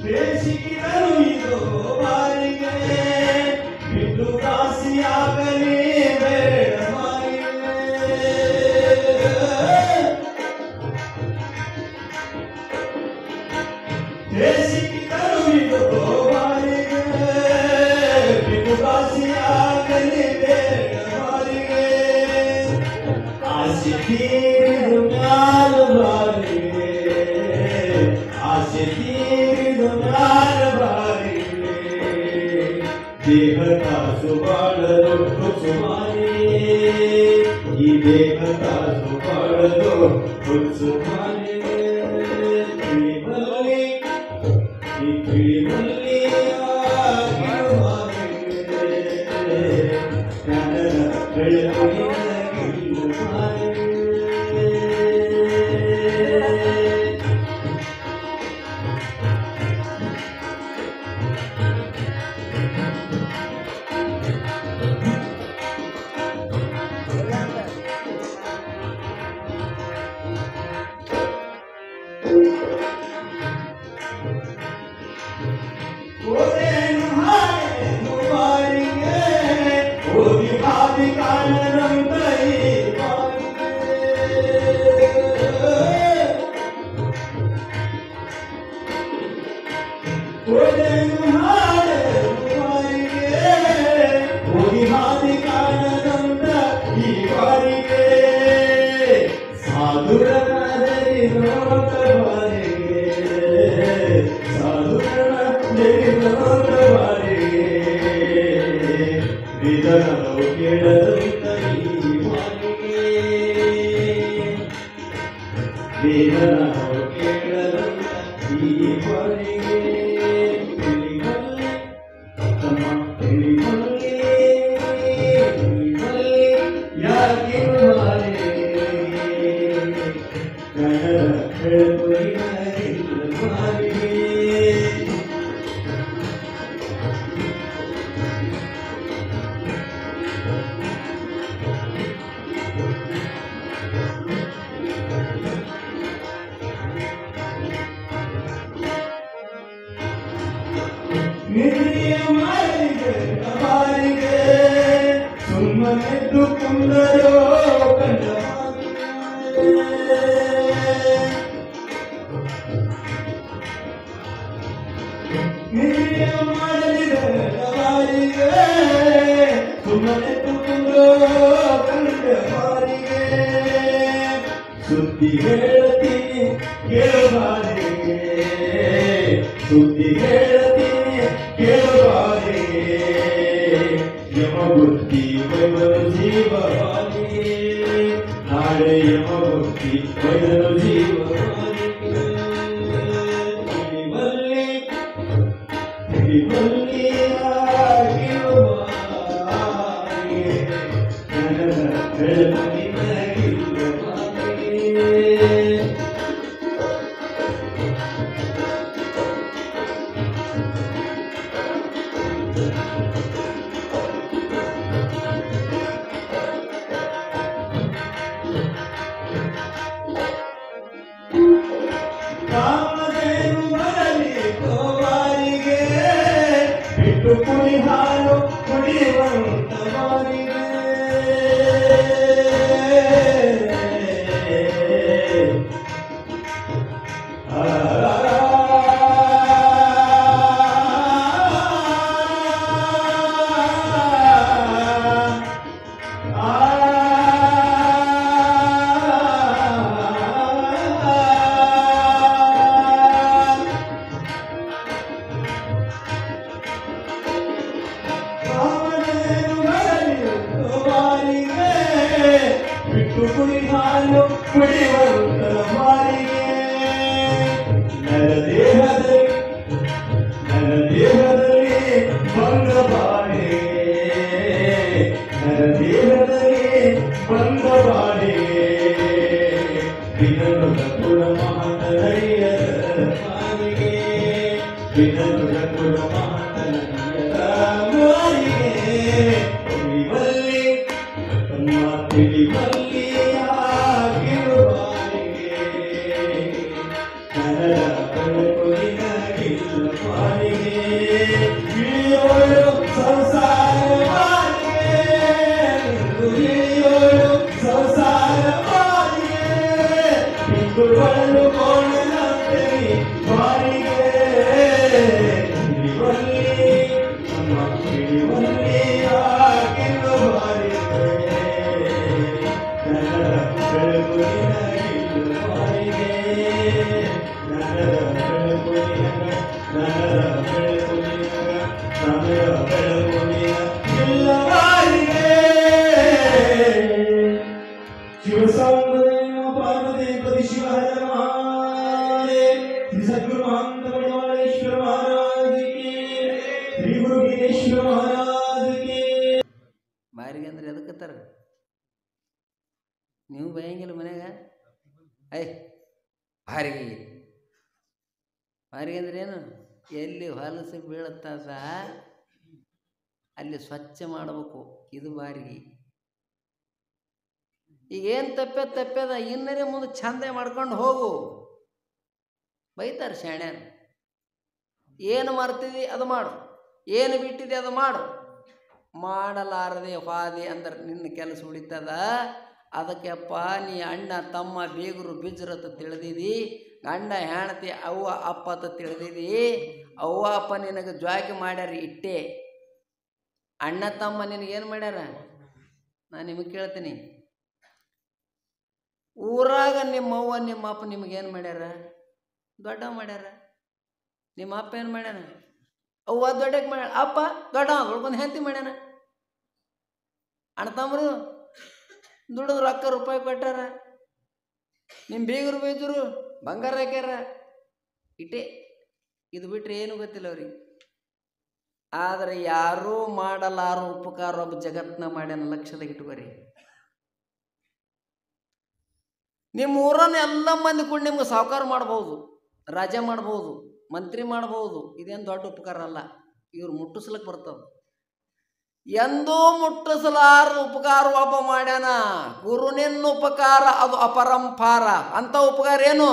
ಬೇಸಿಗೆಗಳು ಇದು ಬಾರಿಗೆ ಬಿದ್ದು ಕಾಸಿಯಾಗಲಿ ಬೇಡ ಬಾರಿಗೆ ಬೇಸಿಗೆಗಳು ಇದು ಬಾರಿಗೆ ಬಿದ್ದು ಕಾಸಿಯಾಗಲಿ ಬೇಡ ಬಾರಿಗೆ ಆಸೆ ತೀರಿದು ಮ್ಯಾಲ ಬಾರಿಗೆ ಆಸೆ ತೀರಿದು ಮ್ಯಾಲ ಬಾರಿಗೆ ದೇಹ ತಾಸು ಬಾಳಲು ಕುಸುಮಾರಿ ಈ ದೇಹ ತಾಸು ಬಾಳಲು ಕುಸುಮಾರಿ ತಿಳಿಬಲ್ಲಿ ಈ ತಿಳಿಬಲ್ಲಿ ಆಗಿರು ಬಾರಿಗೆ ಜ್ಞಾನದ ಬೆಳಕು ನಿನಗಿಲ್ಲ ಬಾರಿಗೆ ಓದೇನು ಹಾಡೇನು ಬಾರಿಗೆ ಓದಿ ಹಾದಿ ಕಾಣರಂತ ಈ ಬಾರಿಗೆ ಓದೇನು ಹಾಡೇನು ಬಾರಿಗೆ ಏನೋ ಕೇಳಲಂತ ಈ ಹೊರಗೆ ತಿಳಿಬಲ್ಲೆ ತಮ್ಮ ತಿಳಿಬಲ್ಲೆ ತಿಳಿಬಲ್ಲೆ ಯಾಕೆ ಮಾರೆ ಗಣರ ಬೆಳಗುರಿನಾಗಿಲ್ಲ ಮಾರಿಗೆ ನಿಧಿಯ ಮಾರಿಗೆ ಬಾರಿಗೆ ಸುಮ್ಮನೆದ್ದು ಕುಂದರೋ ಕಂಡ ನಿಧಿಯ ಮಾಡಲಿದ ಬಾರಿಗೆ ಸುಮ್ಮನೆದ್ದು ಕುಂದರೋ ಕಂಡ ಬಾರಿಗೆ ಸುದ್ದಿ ಹೇಳ್ತೀನಿ ಕೇಳಬಾರಿಗೆ ಸುದ್ದಿ ಹೇಳ್ತೀನಿ ಕೇಳಬಾರಿಗೆ ಯಮಬುದ್ಧಿ ವೈದರು ಜೀವವಾದಿಗೆ ನಾಳೆ ಯಮಬುದ್ಧಿ ವೈದರು ಜೀವವಾದಿಗೆ ತಿಳಿಬಲ್ಲಿ ತಿಳಿಬಲ್ಲಿ ಆಗಿರುವಾಗೆ ನನ್ನ ಬೆಳಕಿನಾಗಿರುವಾಗೆ ಕಾಮಧೇನು ಬರಲಿ ಕೋವಾರಿಗೆ ಬಿಟ್ಟು ಕುಡಿ ಹಾಲು ಕುಡಿಯುವಂತ ಬಾರಿಗೆ ಬಿಟ್ಟು ಕುಡಿ ಹಾಲು ಕುಡಿಯುವಂತರ ಮಾರಿಗೆ ನನ್ನ ದೇಹದಲ್ಲಿ ಬಂದ ಬಾಡಿಗೆ ನನ್ನ ದೇಹದಲ್ಲಿ ಬಂದ ಬಾಡಿಗೆ ಬಿನನುಡ ಕುಲ ಮಹಾನರಿಯರ ಮಾರಿಗೆ ಬಿನನುಡ ಕುಲ ಮಹಾನರಿಯರ ಮಾರಿಗೆ ತಿಳಿಬಲ್ಲಿ ತಮ್ಮ ತಿಳಿಬಲ್ಲಿ ಆಗಿರುವಾರಿಗೆ ಕನ್ನಡ ಬೆಳಕುರಿನಾಗಿಲ್ಲ ಮಾರಿಗೆ ಇಳಿಯೋಳು ಸಂಸಾರ ಮಾರಿಗೆ ಇಳಿಯೋಳು ಸಂಸಾರ ಮಾರಿಗೆ ಇಂದು ಬರಲು ಕೋಣನಂತೆ ಮಾರಿಗೆ ತಿಳಿಬಲ್ಲಿ ತಮ್ಮ ತಿಳಿಬಲ್ಲಿ ಆಗಿರುವ ಮಾರಿಗೆ ಕನ್ನಡ ಬೆಳಕುರಿನಾಗಿಲ್ಲ ಮಾರಿಗೆ ಕನ್ನಡ ಬೆಳಕುರಿನ ಕನ್ನಡ ಬೆಳಕುರಿನ ಕನ್ನಡ ಬೆಳಕುರಿನ ಇಲ್ಲ ಮಾರಿಗೆ ಶಿವಸಾಂಬದೇವ ಪಾರ್ವತೀಪತಿ ಶಿವಹರ ಮಹಾದೇವ ಶ್ರೀ ಸದ್ಗುರು ಮಹಾಂತ ಬಡವಾಳೇಶ್ವರ ಮಹಾರಾಜ ಕಿ ಶ್ರೀ ಗುರು ಗಿರೀಶ್ವರ ಮಹಾರಾಜ ಕಿ ಬಾರಿಗೆ ಅಂದ್ರೆ ಎದಕ್ಕತ್ತಾರ ನೀವು ಬಯಂಗಿಲ್ಲ ಮನ್ಯಾಗ ಐ ಬಾರಿಗೆ ಬಾರಿಗೆ ಅಂದ್ರೆ ಏನು ಎಲ್ಲಿ ಹೊಲಸು ಬೀಳುತ್ತದ ಅಲ್ಲಿ ಸ್ವಚ್ಛ ಮಾಡಬೇಕು ಇದು ಬಾರಿಗೆ ಈಗೇನು ತಪ್ಪದ ಇನ್ನರೇ ಮುಂದೆ ಚಂದ ಮಾಡ್ಕೊಂಡು ಹೋಗು ಬೈತಾರೆ ಶಾಣ್ಯಾನ ಏನು ಮರ್ತಿದಿ ಅದು ಮಾಡು ಏನು ಬಿಟ್ಟಿದೆ ಅದು ಮಾಡು ಮಾಡಲಾರದೆ ಹಾದಿ ಅಂದ್ರೆ ನಿನ್ನ ಕೆಲಸ ಉಳಿತದ ಅದಕ್ಕೆಪ್ಪ ನೀ ಅಣ್ಣ ತಮ್ಮ ಬೀಗರು ಬಿಜ್ರತ ತಿಳಿದಿದಿ ಗಂಡ ಹೆಣತಿ ಅವ್ವ ಅಪ್ಪ ಅಂತ ತಿಳಿದಿದಿ ಅವ್ವ ಅಪ್ಪ ನಿನಗೆ ಜ್ವಾಕಿ ಮಾಡ್ಯಾರ ಇಟ್ಟೆ ಅಣ್ಣ ತಮ್ಮ ನಿನಗೇನು ಮಾಡ್ಯಾರ ನಾನು ನಿಮಗೆ ಕೇಳ್ತೀನಿ ಊರಾಗ ನಿಮ್ಮವ್ವ ನಿಮ್ಮ ಅಪ್ಪ ನಿಮಗೇನು ಮಾಡ್ಯಾರ ದೊಡ್ಡ ಮಾಡ್ಯಾರ ನಿಮ್ಮ ಅಪ್ಪ ಏನು ಮಾಡ್ಯಾನ ಅವ್ವ ದೊಡ್ಡಕ್ಕೆ ಮಾಡ್ಯಾರ ಅಪ್ಪ ದೊಡ್ಡ ಉಳ್ಕೊಂಡು ಹೆಂಡತಿ ಮಾಡ್ಯಾನ ಅಣ್ಣ ತಮ್ಮರು ದುಡಿದು ರೊಕ್ಕ ರೂಪಾಯಿ ಕೊಟ್ಟಾರ ನಿಮ್ಮ ಬೀಗರು ಬೈದರು ಬಂಗಾರ ಹಾಕ್ಯಾರ ಇಟ್ಟೆ, ಇದು ಬಿಟ್ಟರೆ ಏನು ಗೊತ್ತಿಲ್ಲ ಅವ್ರಿಗೆ. ಆದರೆ ಯಾರೂ ಮಾಡಲಾರ ಉಪಕಾರ ಒಬ್ಬ ಜಗತ್ನ ಮಾಡ್ಯಾನ, ಲಕ್ಷದಾಗ ಇಟ್ಕೋರಿ. ನಿಮ್ಮ ಊರನ್ನು ಎಲ್ಲ ಮಂದಿ ಕೂಡ ನಿಮ್ಗೆ ಸಾವುಕಾರ ಮಾಡ್ಬೋದು, ರಾಜ ಮಾಡ್ಬೋದು, ಮಂತ್ರಿ ಮಾಡ್ಬೋದು. ಇದೇನು ದೊಡ್ಡ ಉಪಕಾರ ಅಲ್ಲ, ಇವ್ರು ಮುಟ್ಟಿಸ್ಲಿಕ್ಕೆ ಬರ್ತದೆ. ಎಂದೂ ಮುಟ್ಟಿಸಲಾರ ಉಪಕಾರ ಒಬ್ಬ ಮಾಡ್ಯಾನ, ಗುರುನಿನ್ನ ಉಪಕಾರ ಅದು ಅಪರಂಪಾರ. ಅಂಥ ಉಪಕಾರ ಏನು?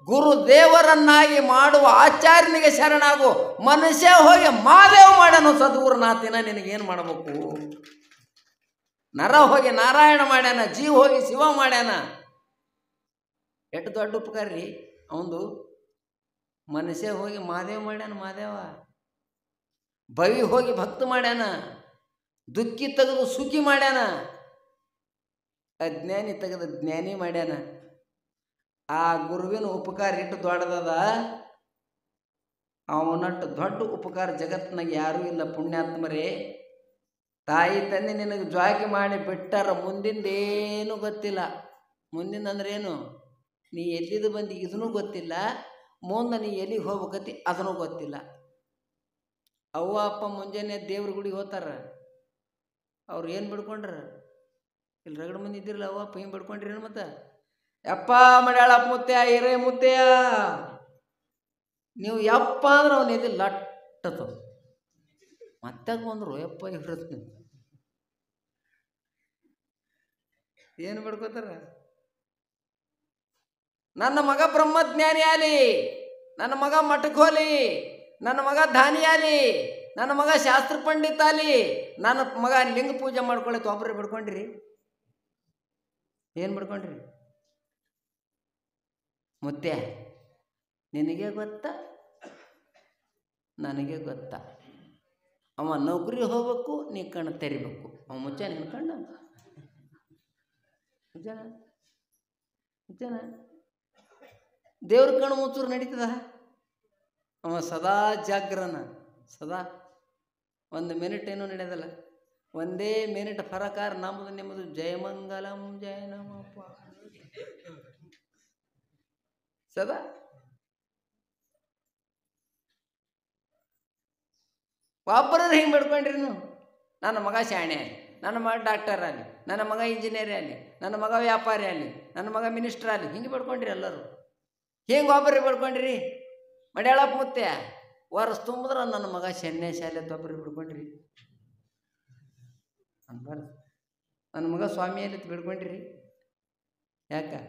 ಗುರು ದೇವರನ್ನಾಗಿ ಮಾಡುವ ಆಚಾರ್ಯನಿಗೆ ಶರಣಾಗು. ಮನುಷ್ಯ ಹೋಗಿ ಮಾದೇವ ಮಾಡ್ಯಾನ ಸದ್ಗುರುನಾಥಿನ, ನಿನಗೇನು ಮಾಡಬೇಕು? ನರ ಹೋಗಿ ನಾರಾಯಣ ಮಾಡ್ಯಾನ, ಜೀವ ಹೋಗಿ ಶಿವ ಮಾಡ್ಯಾನ. ಎಷ್ಟು ದೊಡ್ಡ ಉಪಕಾರ ರೀ ಅವಂದು. ಮನುಷ್ಯ ಹೋಗಿ ಮಾದೇವ ಮಾಡ್ಯಾನ, ಮಾದೇವ. ಬವಿ ಹೋಗಿ ಭಕ್ತ ಮಾಡ್ಯಾನ, ದುಃಖಿ ತೆಗೆದು ಸುಖಿ ಮಾಡ್ಯಾನ, ಅಜ್ಞಾನಿ ತೆಗೆದು ಜ್ಞಾನಿ ಮಾಡ್ಯಾನ. ಆ ಗುರುವಿನ ಉಪಕಾರ ಇಟ್ಟು ದೊಡ್ಡದದ, ಅವನಟ್ಟು ದೊಡ್ಡ ಉಪಕಾರ ಜಗತ್ತಿನಾಗ ಯಾರೂ ಇಲ್ಲ. ಪುಣ್ಯಾತ್ಮರೇ, ತಾಯಿ ತಂದೆ ನಿನಗೆ ಜ್ವಾಕಿ ಮಾಡಿ ಬಿಟ್ಟಾರ, ಮುಂದಿಂದೇನು ಗೊತ್ತಿಲ್ಲ. ಮುಂದಿಂದ ಅಂದ್ರೆ ಏನು? ನೀ ಎಲ್ಲಿದ್ದು ಬಂದು ಇದನ್ನೂ ಗೊತ್ತಿಲ್ಲ, ಮುಂದೆ ನೀ ಎಲ್ಲಿಗೆ ಹೋಗ್ಬೇಕತಿ ಅದನ್ನೂ ಗೊತ್ತಿಲ್ಲ. ಅವ್ವ ಅಪ್ಪ ಮುಂಜಾನೆ ದೇವ್ರ ಗುಡಿಗೆ ಹೋಗ್ತಾರ, ಅವ್ರು ಏನು ಬಿಡ್ಕೊಂಡ್ರ? ಇಲ್ಲಿ ರಗಡ ಮಂದಿ ಇದ್ದಿರಲ್ಲ, ಅವ್ವ ಅಪ್ಪ ಹಿಂಗೆ ಬಿಡ್ಕೊಂಡ್ರಿ. ಮತ್ತು ಯಪ್ಪ ಮಡ್ಯಾಳಪ್ಪ ಮುತ್ಯ, ಹಿರೇ ಮುತ್ಯ, ನೀವು ಯಪ್ಪ ಅಂದ್ರೆ ಅವನ ಎಲ್ಲಿ ಲಟ್ಟತ. ಮತ್ತೆ ಬಂದರು ಯಪ್ಪ ಇವ್ರತ್ ಏನು ಬಿಡ್ಕೋತಾರ? ನನ್ನ ಮಗ ಬ್ರಹ್ಮಜ್ಞಾನಿ ಆಲಿ, ನನ್ನ ಮಗ ಮಠಕ್ಕೆ ಹೋಲಿ, ನನ್ನ ಮಗ ಧಾನಿ ಆಲಿ, ನನ್ನ ಮಗ ಶಾಸ್ತ್ರ ಪಂಡಿತ ಆಲಿ, ನನ್ನ ಮಗ ಲಿಂಗ ಪೂಜೆ ಮಾಡ್ಕೊಳ್ಳಿ. ಒಬ್ಬರೇ ಬಿಡ್ಕೊಂಡ್ರಿ? ಏನು ಬಿಡ್ಕೊಂಡ್ರಿ? ಮುತ್ಯ, ನಿನಗೆ ಗೊತ್ತಾ ನನಗೆ ಗೊತ್ತಾ? ಅವ ನೌಕರಿ ಹೋಗ್ಬೇಕು, ನೀ ಕಣ್ಣು ತೆರಿಬೇಕು. ಅವ ಮುಚ್ಚ ನಿನ್ನ ಕಣ್ಣು ಮುಚ್ಚನ ಮುಚ್ಚನ. ದೇವ್ರ ಕಣ್ಣು ಮುಚ್ಚೂರು ನಡೀತದ? ಅವ ಸದಾ ಜಾಗ್ರನ, ಸದಾ. ಒಂದು ಮಿನಿಟ್ ಏನೂ ನಡೆಯೋದಲ್ಲ, ಒಂದೇ ಮಿನಿಟ್ ಫರಕಾರ. ನಮ್ಮದು ನಿಮ್ಮದು ಜಯಮಂಗಲಂ ಜಯ ನಮಪ್ಪ ಸದಾ. ಒಬ್ಬರು ಹಿಂಗೆ ಬಿಡ್ಕೊಂಡ್ರಿ ನೀವು? ನನ್ನ ಮಗ ಶಾಣೆ ಆಗಲಿ, ನನ್ನ ಮಗ ಡಾಕ್ಟರ್ ಆಗಲಿ, ನನ್ನ ಮಗ ಇಂಜಿನಿಯರ್ ಆಗಲಿ, ನನ್ನ ಮಗ ವ್ಯಾಪಾರಿ ಆಗಲಿ, ನನ್ನ ಮಗ ಮಿನಿಸ್ಟರ್ ಆಗಲಿ, ಹಿಂಗೆ ಬಿಡ್ಕೊಂಡ್ರಿ ಎಲ್ಲರೂ. ಹಿಂಗೆ ಒಬ್ಬರಿಗೆ ಬಿಡ್ಕೊಂಡ್ರಿ? ಮಡ್ಯಾಳಪ್ಪ ಮುತ್ಯ ವರ್ಷ ತುಂಬಿದ್ರೆ ನನ್ನ ಮಗ ಶೆನ್ನೆ ಶಾಲೆ ಒಬ್ಬರಿಗೆ ಬಿಡ್ಕೊಂಡ್ರಿ ಅನ್ಬಾರ್ದು. ನನ್ನ ಮಗ ಸ್ವಾಮಿಯಲ್ಲಿ ಬಿಡ್ಕೊಂಡ್ರಿ? ಯಾಕೆ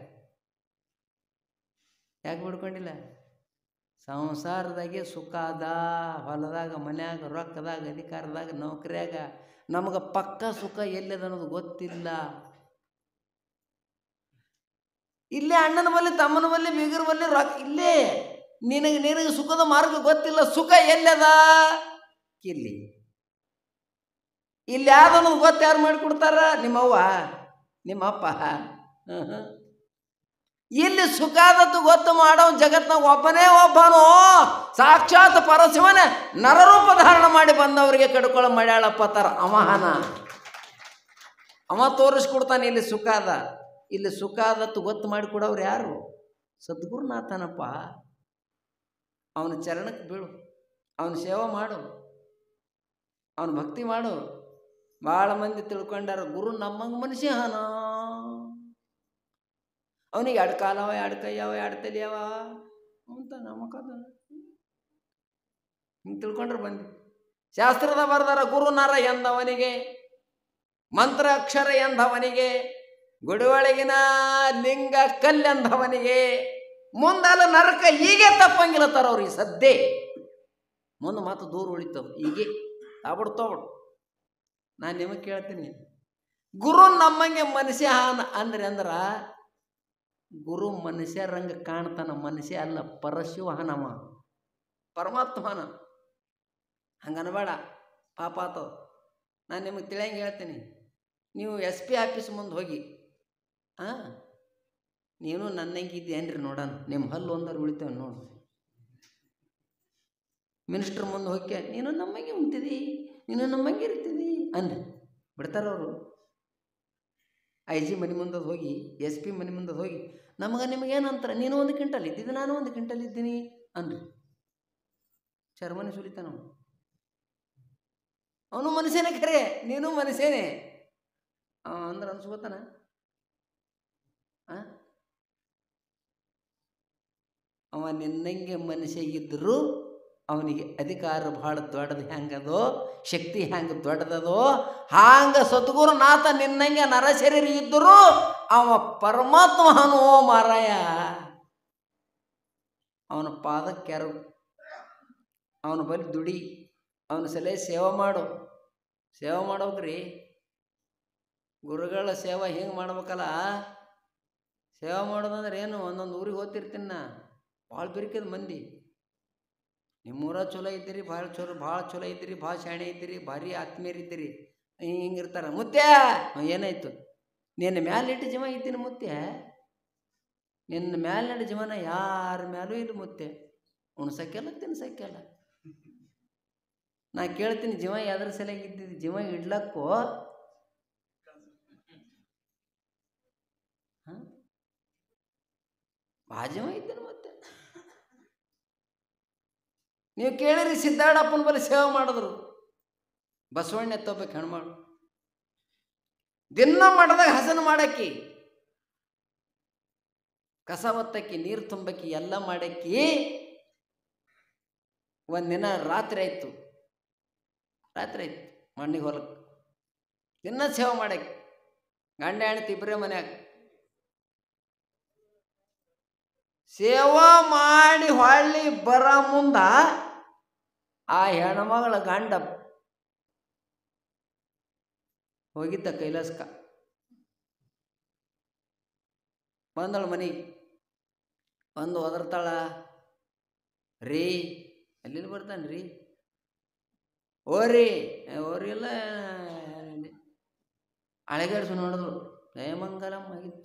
ಬಿಡ್ಕೊಂಡಿಲ್ಲ? ಸಂಸಾರದಾಗೆ ಸುಖ ಅದ, ಹೊಲದಾಗ, ಮನ್ಯಾಗ, ರೊಕ್ಕದಾಗ, ಅಧಿಕಾರದಾಗ, ನೌಕರಿಯಾಗ. ನಮಗೆ ಪಕ್ಕ ಸುಖ ಎಲ್ಲಿದೆ ಅನ್ನೋದು ಗೊತ್ತಿಲ್ಲ. ಇಲ್ಲೇ ಅಣ್ಣನ ಬಲ್ಲಿ, ತಮ್ಮನ ಬಲ್ಲಿ, ಬೀಗರ ಬಲ್ಲಿ ರೊಕ್ಕ ಇಲ್ಲೇ. ನಿನಗೆ ಸುಖದ ಮಾರ್ಗ ಗೊತ್ತಿಲ್ಲ. ಸುಖ ಎಲ್ಲದ? ಇಲ್ಲಿ. ಇಲ್ಲಿ ಯಾವ್ದನ್ನೋದು ಗೊತ್ತು ಯಾರು ಮಾಡಿಕೊಡ್ತಾರ? ನಿಮ್ಮವ್ವ, ನಿಮ್ಮಪ್ಪ. ಇಲ್ಲಿ ಸುಖಾದತ್ತು ಗೊತ್ತು ಮಾಡೋ ಜಗತ್ನಾಗ ಒಬ್ಬನೇ ಒಬ್ಬನೋ, ಸಾಕ್ಷಾತ್ ಪರಶಿವನ ನರರೂಪ ಧಾರಣ ಮಾಡಿ ಬಂದವರಿಗೆ ಕಡ್ಕೊಳ್ಳೋ ಮಡ್ಯಾಳಪ್ಪ ತರ ಅಮಹನ. ಅವ ತೋರಿಸ್ಕೊಡ್ತಾನೆ ಇಲ್ಲಿ ಸುಖ ಅದ. ಇಲ್ಲಿ ಸುಖ ಆದತ್ತು ಗೊತ್ತು ಮಾಡಿಕೊಡೋರು ಯಾರು? ಸದ್ಗುರುನಾಥನಪ್ಪ. ಅವನ ಚರಣಕ್ಕೆ ಬೀಳು, ಅವನ ಸೇವೆ ಮಾಡು, ಅವನ ಭಕ್ತಿ ಮಾಡು. ಭಾಳ ಮಂದಿ ತಿಳ್ಕೊಂಡಾರ ಗುರು ನಮ್ಮಂಗೆ ಮನುಷ್ಯನ, ಅವನಿಗೆ ಎರಡು ಕಾಲವ, ಎರಡು ಕೈಯವ, ಎರಡು ತಲೆಯವ ಅಂತ ನಮಕದ ಹಿಂಗೆ ತಿಳ್ಕೊಂಡ್ರೆ ಬಂದು. ಶಾಸ್ತ್ರದ ಬರ್ದಾರ ಗುರು ನರ ಎಂದವನಿಗೆ, ಮಂತ್ರ ಅಕ್ಷರ ಎಂದವನಿಗೆ, ಗುಡಿಯೊಳಗಿನ ಲಿಂಗ ಕಲ್ಲೆಂದವನಿಗೆ. ಮುಂದಲ್ಲ ನರಕ ಹೀಗೆ ತಪ್ಪಂಗಿಲ್ಲ ತರ ಅವ್ರಿಗೆ ಸದ್ದೆ. ಮುಂದೆ ಮಾತು ದೂರ ಉಳಿತವ. ಹೀಗೆ ತಾಬಿಡ್ತೋಬಿಡು. ನಾನು ನಿಮಗೆ ಕೇಳ್ತೀನಿ, ಗುರು ನಮ್ಮಂಗೆ ಮನುಷ್ಯ ಅಂದ್ರೆ ಗುರು ಮನುಷ್ಯರಂಗೆ ಕಾಣ್ತಾನ, ಮನುಷ್ಯ ಅಲ್ಲ, ಪರಶಿವಹನಮ, ಪರಮಾತ್ಮನ. ಹಂಗನಬೇಡ, ಪಾಪ ಆತವ. ನಾನು ನಿಮಗೆ ತಿಳಿಯಂಗೆ ಹೇಳ್ತೀನಿ. ನೀವು SP ಆಫೀಸ್ ಮುಂದೆ ಹೋಗಿ, ನೀನು ನನ್ನಂಗೆ ಇದ್ದೇನ್ರಿ ನೋಡೋಣ, ನಿಮ್ಮ ಹಲ್ಲು ಒಂದಾರು ಉಳಿತೇವೆ ನೋಡು. ಮಿನಿಸ್ಟ್ರ್ ಮುಂದೆ ಹೋಗಿ ನೀನು ನಮ್ಮಂಗೆ ಉಂಟಿದಿ, ನೀನು ನಮ್ಮಂಗೆ ಇರ್ತಿದಿ ಅಂದ್ರಿ ಬಿಡ್ತಾರವರು. IG ಮನೆ ಮುಂದೆ ಹೋಗಿ, SP ಮನೆ ಮುಂದೆ ಹೋಗಿ, ನಮಗೆ ನಿಮಗೇನಂತಾರೆ, ನೀನು 1 ಕ್ವಿಂಟಲ್ ಇದ್ದಿದ್ದು, ನಾನು 1 ಕ್ವಿಂಟಲ್ ಇದ್ದೀನಿ ಅನ್ರಿ. ಚರ್ಮನೆ ಸುಲಿತಾನ ಅವನು ಮನುಷ್ಯನೇ, ಖರೆ ನೀನು ಮನುಷ್ಯನೇ ಅಂದ್ರೆ ಅನ್ಸ್ಕೋತಾನ. ಅವ ನಿನ್ನಂಗೆ ಮನುಷ್ಯ ಇದ್ದರೂ ಅವನಿಗೆ ಅಧಿಕಾರ ಭಾಳ ದೊಡ್ಡದು ಹೆಂಗದೋ, ಶಕ್ತಿ ಹೆಂಗೆ ದೊಡ್ಡದದೋ ಹಾಂಗ ಸದ್ಗುರುನಾಥ ನಿನ್ನಂಗೆ ನರಶರೀರ ಇದ್ದರೂ ಅವ ಪರಮಾತ್ಮನು ಮಾರಾಯ. ಅವನ ಪಾದಕ್ಕೆ ಕೆರವು, ಅವನ ಬಳಿ ದುಡಿ, ಅವನ ಸಲಹೆ ಸೇವೆ ಮಾಡು. ಸೇವೆ ಮಾಡೋಗ್ರಿ, ಗುರುಗಳ ಸೇವೆ ಹಿಂಗೆ ಮಾಡ್ಬೇಕಲ್ಲ. ಸೇವೆ ಮಾಡೋದಂದ್ರೆ ಏನು, ಒಂದೊಂದು ಊರಿಗೆ ಹೋಗ್ತಿರ್ತೀನಿ ನಾ, ಭಾಳ ಬಿರಿಕದ ಮಂದಿ. ನಿಮ್ಮೂರ ಚಲೋ ಇದ್ದೀರಿ, ಭಾಳ ಚಲೋ ಇದ್ದೀರಿ, ಭಾಳ ಶಾಣೆ ಇದ್ದೀರಿ, ಭಾರಿ ಆತ್ಮೀಯರಿದ್ದೀರಿ, ಹಿಂಗಿರ್ತಾರೆ. ಮುತ್ಯ ಏನಾಯ್ತು, ನಿನ್ನ ಮ್ಯಾಲಿಟ್ಟು ಜೀವ ಇದ್ದೀನಿ ಮುತ್ಯ, ನಿನ್ನ ಮ್ಯಾಲಿನ ಜೀವನ ಯಾರ ಮ್ಯಾಲೂ ಇಲ್ಲ ಮುತ್ಯ. ಉಣ್ಸಕ್ಕೆಲ್ಲ ತಿನ್ಸಕ್ಕೆಲ್ಲ. ನಾ ಕೇಳ್ತೀನಿ, ಜೀವ ಯಾವ್ದ್ರ ಸಲುವಾಗಿ ಇದ್ದಿದ್ದು? ಜೀವ ಇಡ್ಲಕ್ಕೋ ಜೀವ ಇದ್ದೇನೆ ಮತ್ತೆ. ನೀವು ಕೇಳಿರಿ, ಸಿದ್ದಾಡಪ್ಪನ ಬಳಿ ಸೇವೆ ಮಾಡಿದ್ರು. ಬಸವಣ್ಣ ಎತ್ತೋಬೇಕು ಹೆಣ್ಮಾಡು, ದಿನ ಮಠದಾಗ ಹಸನ ಮಾಡಕ್ಕಿ, ಕಸ ಒತ್ತಕ್ಕಿ, ನೀರು ತುಂಬಕ್ಕಿ, ಎಲ್ಲ ಮಾಡಕ್ಕಿ. ಒಂದಿನ ರಾತ್ರಿ ಆಯ್ತು ಮಣ್ಣಿಗೆ ಹೊಲಕ್ಕೆ ದಿನ ಸೇವೆ ಮಾಡಕ್ಕಿ. ಗಂಡ ಹೆಣ್ತಿ ಇಬ್ಬರೇ ಮನ್ಯಾಗ ಸೇವಾ ಮಾಡಿ ಹೊಳ್ಳಿ ಬರ ಮುಂದ ಆ ಹೆಣ್ಮಗಳ ಗಂಡ ಹೋಗಿದ್ದ ಕೈಲಾಸಕ. ಬಂದಳು ಮನೆಗೆ, ಬಂದು ಒದರ್ತಾಳ. ರೀ ಅಲ್ಲಿ ಬರ್ತಾನೆ ರೀ, ಓರಿ ಎಲ್ಲ ಅಳೆಗಾಡ್ಸು ನೋಡಿದ್ರು. ಜಯಮಂಗಲಂ ಆಗಿತ್ತು.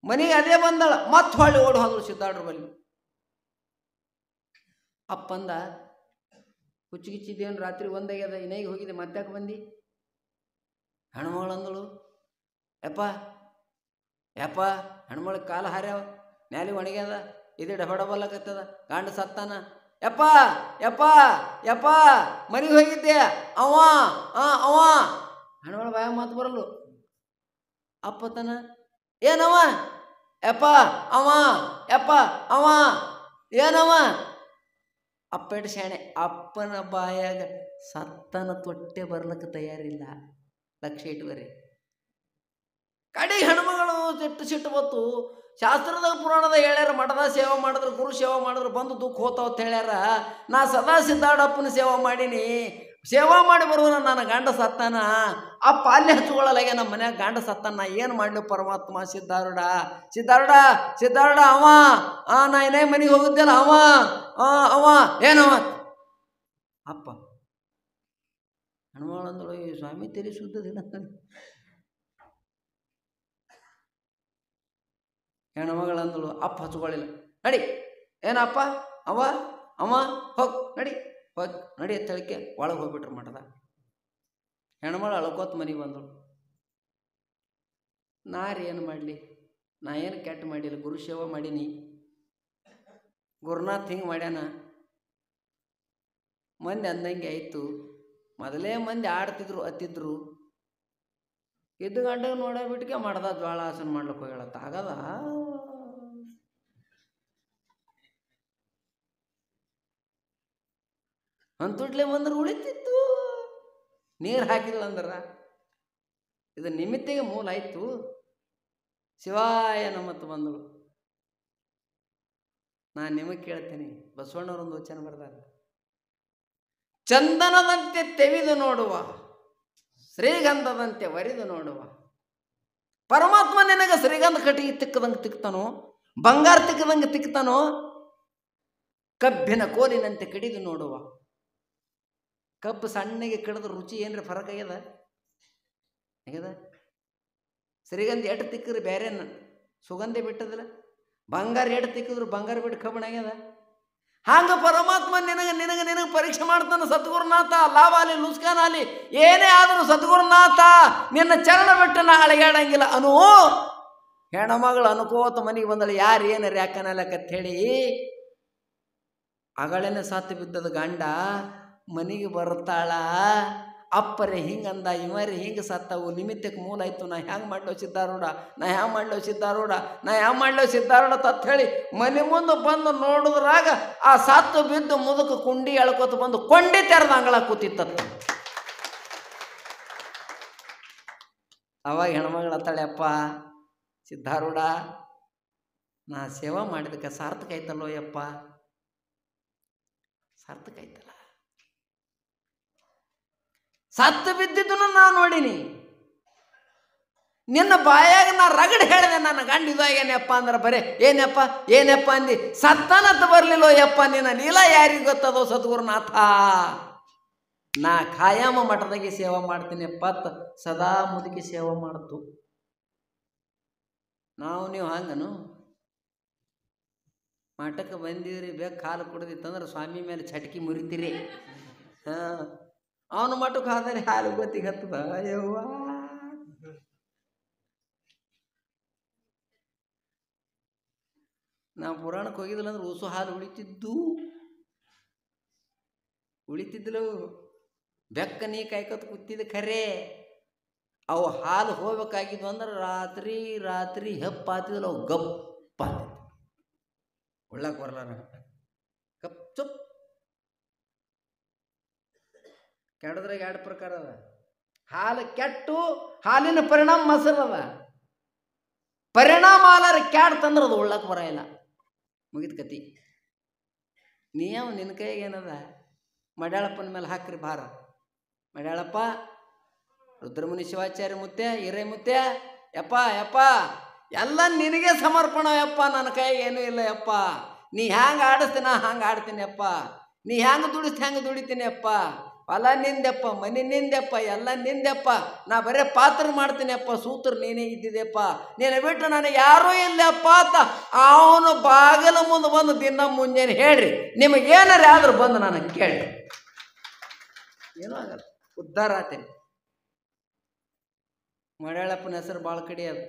ಮನೆಗೆ ಅದೇ ಬಂದಳ, ಮತ್ತೆ ಹೊಳ್ಳಿ ಓಡಿ ಹೋದ್ರು ಸಿದ್ದಾಡ್ರ ಬಲ್ಲಿ. ಅಪ್ಪಂದ ಹುಚ್ಚಿಗಿಚ್ಚಿದ್ದೇನು, ರಾತ್ರಿ 1 ಆಗ್ಯದ, ಇನ್ನೈಗೆ ಹೋಗಿದೆ, ಮತ್ತಾಕೆ ಬಂದು? ಹೆಣ್ಮಗಳು ಅಂದಳು, ಯಪ್ಪ ಹೆಣ್ಮಳಿಗೆ ಕಾಲು ಹಾರ್ಯಾವ, ನ್ಯಾಲಿ ಒಣಗ್ಯದ, ಇದು ಡಬಡಬಲ್ಲಕತ್ತದ, ಗಂಡ ಸತ್ತಾನ. ಯಪ್ಪ ಮನೆಗೆ ಹೋಗಿದ್ದೆ, ಅವ ಹೆಣ್ಮಳ ಬಾಯ ಮಾತು ಬರಲು. ಅಪ್ಪತನ ಏನವ, ಅವ ಏನವ? ಅಪ್ಪೇಟ ಶಾಣೆ, ಅಪ್ಪನ ಬಾಯಾಗ ಸತ್ತನ ತೊಟ್ಟೆ ಬರ್ಲಕ್ಕೆ ತಯಾರಿಲ್ಲ. ಲಕ್ಷ ಇಟ್ಟುವರಿ. ಕಡೆ ಹೆಣ್ಮಗಳು ಸಿಟ್ಟು ಬತ್ತು. ಶಾಸ್ತ್ರದಾಗ ಪುರಾಣದಾಗ ಹೇಳ್ಯಾರ, ಮಠದ ಸೇವೆ ಮಾಡಿದ್ರು, ಗುರು ಸೇವೆ ಮಾಡಿದ್ರು ಬಂದು ದುಃಖ ಹೋತಾವತ್ತು ಹೇಳ್ಯಾರ. ನಾ ಸದಾ ಸಿದ್ದಾಡಪ್ಪನ ಸೇವೆ ಮಾಡೀನಿ, ಸೇವಾ ಮಾಡಿ ಬರುವನ ನನ್ನ ಗಂಡ ಸತ್ತಾನ. ಆ ಪಾಲ್ಯ ಹಚ್ಕೊಳ್ಳಲಾಗೆ ನಮ್ಮ ಮನ್ಯಾಗ ಗಂಡ ಸತ್ತಾನ, ನಾ ಏನು ಮಾಡಲಿ ಪರಮಾತ್ಮ? ಸಿದ್ದಾರೂಢ ಅವ ನಾ ಏನೇ ಮನೆಗೆ ಹೋಗಿದ್ದೆಲ್ಲ ಅವ ಏನವ? ಅಪ್ಪ ಹನುಮಾನಂದಳು, ಈ ಸ್ವಾಮಿ ತೆರಿ ಸುದ್ದದಿಲ್ಲ. ಹೆಣ್ಮಗಳಂದಳು, ಅಪ್ಪ ಹಚ್ಕೊಳ್ಳಿಲ್ಲ. ನಡಿ, ಏನಪ್ಪ ಅವ ಹೋಗ್ ನಡಿ ಎತ್ತಳಿಕೆ ಒಳಗೆ ಹೋಗ್ಬಿಟ್ರು ಮಠದ. ಹೆಣ್ಮಗಳು ಅಳ್ಕೋತ ಮನೆಗೆ ಬಂದಳು. ನಾರು ಏನು ಮಾಡಲಿ, ನಾ ಏನು ಕೆಟ್ಟ ಮಾಡಿಲ್ಲ, ಗುರು ಸೇವೆ ಮಾಡೀನಿ. ಗುರುನಾಥ್ ಹಿಂಗೆ ಮಾಡ್ಯಾನ, ಮಂದಿ ಅಂದಂಗೆ ಆಯಿತು. ಮೊದಲೇ ಮಂದಿ ಆಡ್ತಿದ್ರು, ಅತ್ತಿದ್ರು. ಇದ್ದು ಗಂಟೆಗೆ ನೋಡಬಿಟ್ಟಿಗೆ ಮಾಡ್ದ ಜ್ವಾಳ ಆಸನ ಮಾಡ್ಲಿಕ್ಕೆ ಹೋಗ್ಯಾಳತ್ತ. ಆಗದ ಅಂತುಟ್ಲೆ ಬಂದ್ರೆ ಉಳಿತಿತ್ತು, ನೀರು ಹಾಕಿಲ್ಲ ಅಂದ್ರೆ. ಇದು ನಿಮಿತ್ತಿಗೆ ಮೂಲ ಆಯಿತು. ಶಿವಾಯ ನಮ್ಮತ್ತು ಬಂದಳು. ನಾನು ನಿಮಗೆ ಕೇಳ್ತೀನಿ, ಬಸವಣ್ಣವರೊಂದು ವಚನ ಬರ್ದಾರ, ಚಂದನದಂತೆ ತೆವಿದು ನೋಡುವ, ಶ್ರೀಗಂಧದಂತೆ ವರಿದು ನೋಡುವ. ಪರಮಾತ್ಮ ನಿನಗೆ ಶ್ರೀಗಂಧ ಕಟ್ಟಿಗೆ ತಿಕ್ಕದಂಗೆ ತಿಕ್ತಾನೋ, ಬಂಗಾರ ತಿಕ್ಕದಂಗೆ ತಿಕ್ತಾನೋ, ಕಬ್ಬಿನ ಕೋಲಿನಂತೆ ಕಡಿದು ನೋಡುವ. ಕಬ್ಬು ಸಣ್ಣಗೆ ಕಡಿದ್ರೆ ರುಚಿ ಏನ್ರಿ ಫರಕ್ ಆಗ್ಯದ? ಶ್ರೀಗಂಧ ಎಟ್ಟು ತಿಕ್ಕಿದ್ರೆ ಬೇರೆ ಸುಗಂಧೆ ಬಿಟ್ಟದಿಲ್ಲ. ಬಂಗಾರ ಎಟ್ಟು ತಿಕ್ಕಿದ್ರು ಬಂಗಾರ ಬಿಟ್ಟು ಕಬ್ಬಣ ಆಗ್ಯದ. ಹಂಗ ಪರಮಾತ್ಮ ನಿನಗೆ ಪರೀಕ್ಷೆ ಮಾಡ್ತಾನೆ ಸದ್ಗುರುನಾಥ. ಲಾಭ ಆಗಲಿ ಲುಸ್ಕಾನ್ ಆಗಲಿ ಏನೇ ಆದರೂ ಸದ್ಗುರುನಾಥ ನಿನ್ನ ಚರಣ ಬಿಟ್ಟು ನಾ ಅಳಿಗಾಡಂಗಿಲ್ಲ ಅನು. ಹೆಣ್ಮಗಳು ಅನ್ಕೋತ ಮನೆಗೆ ಬಂದಳು, ಯಾರು ಏನಾರು ಯಾಕನಲಕತ್ ಹೇಳಿ ಅಗಳೇನೆ ಸತ್ತು ಬಿದ್ದದ ಗಂಡ ಮನೆಗೆ ಬರ್ತಾಳ. ಅಪ್ಪರೇ ಹಿಂಗಂದ, ಇವರೇ ಹಿಂಗೆ ಸತ್ತವು, ನಿಮಿತ್ತಕ್ಕೆ ಮೂಲ ಆಯ್ತು, ನಾ ಹ್ಯಾಂಗೆ ಮಾಡ್ಲೋ ಸಿದ್ಧಾರೂಢ, ನಾ ಹ್ಯಾಂಗೆ ಮಾಡ್ಲೋ ಸಿದ್ಧಾರೂಢ, ನಾ ಹ್ಯಾಂಗೆ ಮಾಡ್ಲೋ ಸಿದ್ಧಾರೂಢ ಅಂತ ಹೇಳಿ ಮನೆ ಮುಂದೆ ಬಂದು ನೋಡಿದ್ರಾಗ ಆ ಸತ್ತು ಬಿದ್ದು ಮುದುಕ ಕುಂಡಿ ಎಳ್ಕೊತ ಬಂದು ಕೊಂಡಿ ತೆರೆದ ಅಂಗಳ ಕೂತಿತ್ತತ್ತ. ಅವಾಗ ಹೆಣ್ಮಗಳು ಅತ್ತಾಳೆ, ಅಪ್ಪ ಸಿದ್ಧಾರೂಢ, ನಾ ಸೇವಾ ಮಾಡಿದಕ್ಕೆ ಸಾರ್ಥಕ ಆಯ್ತಲ್ಲೋ ಯಪ್ಪ, ಸಾರ್ಥಕ ಆಯ್ತಲ್ಲ. ಸತ್ತು ಬಿದ್ದಿದ್ದನ್ನು ನಾ ನೋಡೀನಿ, ನಿನ್ನ ಬಾಯಾಗ ನಾ ರಗಡ್ ಹೇಳಿದೆ, ನನ್ನ ಗಂಡ ಇದಾಗೇನಪ್ಪ ಅಂದ್ರೆ ಬರೇ ಏನಪ್ಪ ಏನಪ್ಪ ಅಂದು ಸತ್ತನತ್ ಬರಲಿಲ್ಲೋ ಯಪ್ಪ, ನಿನ್ನ ಲೀಲಾ ಯಾರಿಗೆ ಗೊತ್ತದೋ ಸದ್ಗುರುನಾಥ. ನಾ ಖಾಯಮ ಮಠದಾಗೆ ಸೇವಾ ಮಾಡ್ತೀನಿ ಪತ್ ಸದಾ ಮುದುಕಿ ಸೇವಾ ಮಾಡ್ತು. ನೀವು ಹಂಗನು ಮಠಕ್ಕೆ ಬಂದಿದ್ರಿ, ಬೇಕು ಹಾಲು ಕುಡ್ದಿತ್ತಂದ್ರೆ ಸ್ವಾಮಿ ಮೇಲೆ ಚಟಕಿ ಮುರಿತೀರಿ. ಹಾಂ, ಅವನ ಮಠಕ್ಕೆ ಹೋದರೆ ಹಾಲು ಗೊತ್ತಿಗೆ ಹತ್ತದ. ಅಯ್ಯವ್ವ, ನಾವು ಪುರಾಣಕ್ಕೆ ಹೋಗಿದ್ದಿಲ್ಲ ಅಂದ್ರೆ ಉಸು ಹಾಲು ಉಳಿತಿದ್ಲು. ಬೆಕ್ಕ ನೀ ಕಾಯ್ಕೊತ ಕೂತಿದ್ದ ಖರೆ, ಅವು ಹಾಲು ಹೋಗ್ಬೇಕಾಗಿದ್ವು ಅಂದ್ರೆ ರಾತ್ರಿ ರಾತ್ರಿ ಹೆಪ್ಪಾತಿದ್ಲು, ಅವು ಗಪ್ಪ ಉಳ್ಳಕ್ಕೆ ಬರಲ್ಲ, ಕಪ್ ಚುಪ್. ಕೆಡದ್ರಾಗ 2 ಪ್ರಕಾರ ಅದ. ಹಾಲು ಕೆಟ್ಟು ಹಾಲಿನ ಪರಿಣಾಮ ಮೊಸರದ, ಪರಿಣಾಮ ಹಾಲಾರ ಕ್ಯಾಡ್ತಂದ್ರೆ ಅದು ಉಳ್ಳಕ್ಕೆ ಬರೋಲ್ಲ, ಮುಗಿದ ಕತಿ. ನೀಯವ ನಿನ್ನ ಕೈಗೆ ಏನದ, ಮಡ್ಯಾಳಪ್ಪನ ಮೇಲೆ ಹಾಕ್ರಿ ಭಾರ. ಮಡ್ಯಾಳಪ್ಪ, ರುದ್ರಮುನಿ ಶಿವಾಚಾರ್ಯ ಮುತ್ತೆ, ಹಿರೇ ಮುತ್ತೆ, ಯಪ್ಪ ಯಪ್ಪ ಎಲ್ಲ ನಿನಗೆ ಸಮರ್ಪಣ ಯಪ್ಪ, ನನ್ನ ಕೈಗೆ ಏನೂ ಇಲ್ಲ ಯಪ್ಪ. ನೀ ಹ್ಯಾಂಗೆ ಆಡಿಸ್ತೀನ ಹಂಗೆ ಆಡ್ತೀನಿ ಅಪ್ಪ, ನೀ ಹ್ಯಾಂಗೆ ದುಡಿಸ್ತಿ ಹ್ಯಾಂಗೆ ದುಡಿತೀನಿ ಅಪ್ಪ. ಹೊಲ ನಿಂದೆಪ್ಪ, ಮನೆ ನಿಂದೆಪ್ಪ, ಎಲ್ಲ ನಿಂದೆಪ್ಪ. ನಾ ಬರೇ ಪಾತ್ರ ಮಾಡ್ತೀನಿ ಅಪ್ಪ, ಸೂತ್ರ ನೀನೇ ಇದ್ದಿದ್ದೆಪ್ಪ, ನೀನು ಬಿಟ್ಟು ನನಗೆ ಯಾರೂ ಇಲ್ಲಪ್ಪ ಅಂತ ಅವನು ಬಾಗಿಲ ಮುಂದೆ ಬಂದು ದಿನ ಮುಂಜಾನೆ ಹೇಳ್ರಿ, ನಿಮಗೇನಾರ ಆದ್ರೂ ಬಂದು ನನಗೆ ಕೇಳಿ, ಏನೂ ಆಗಲ್ಲ, ಉದ್ಧಾರ ಆತೇನೆ. ಮಡ್ಯಾಳಪ್ಪನ ಹೆಸರು ಭಾಳ ಕಡೆ ಅದು.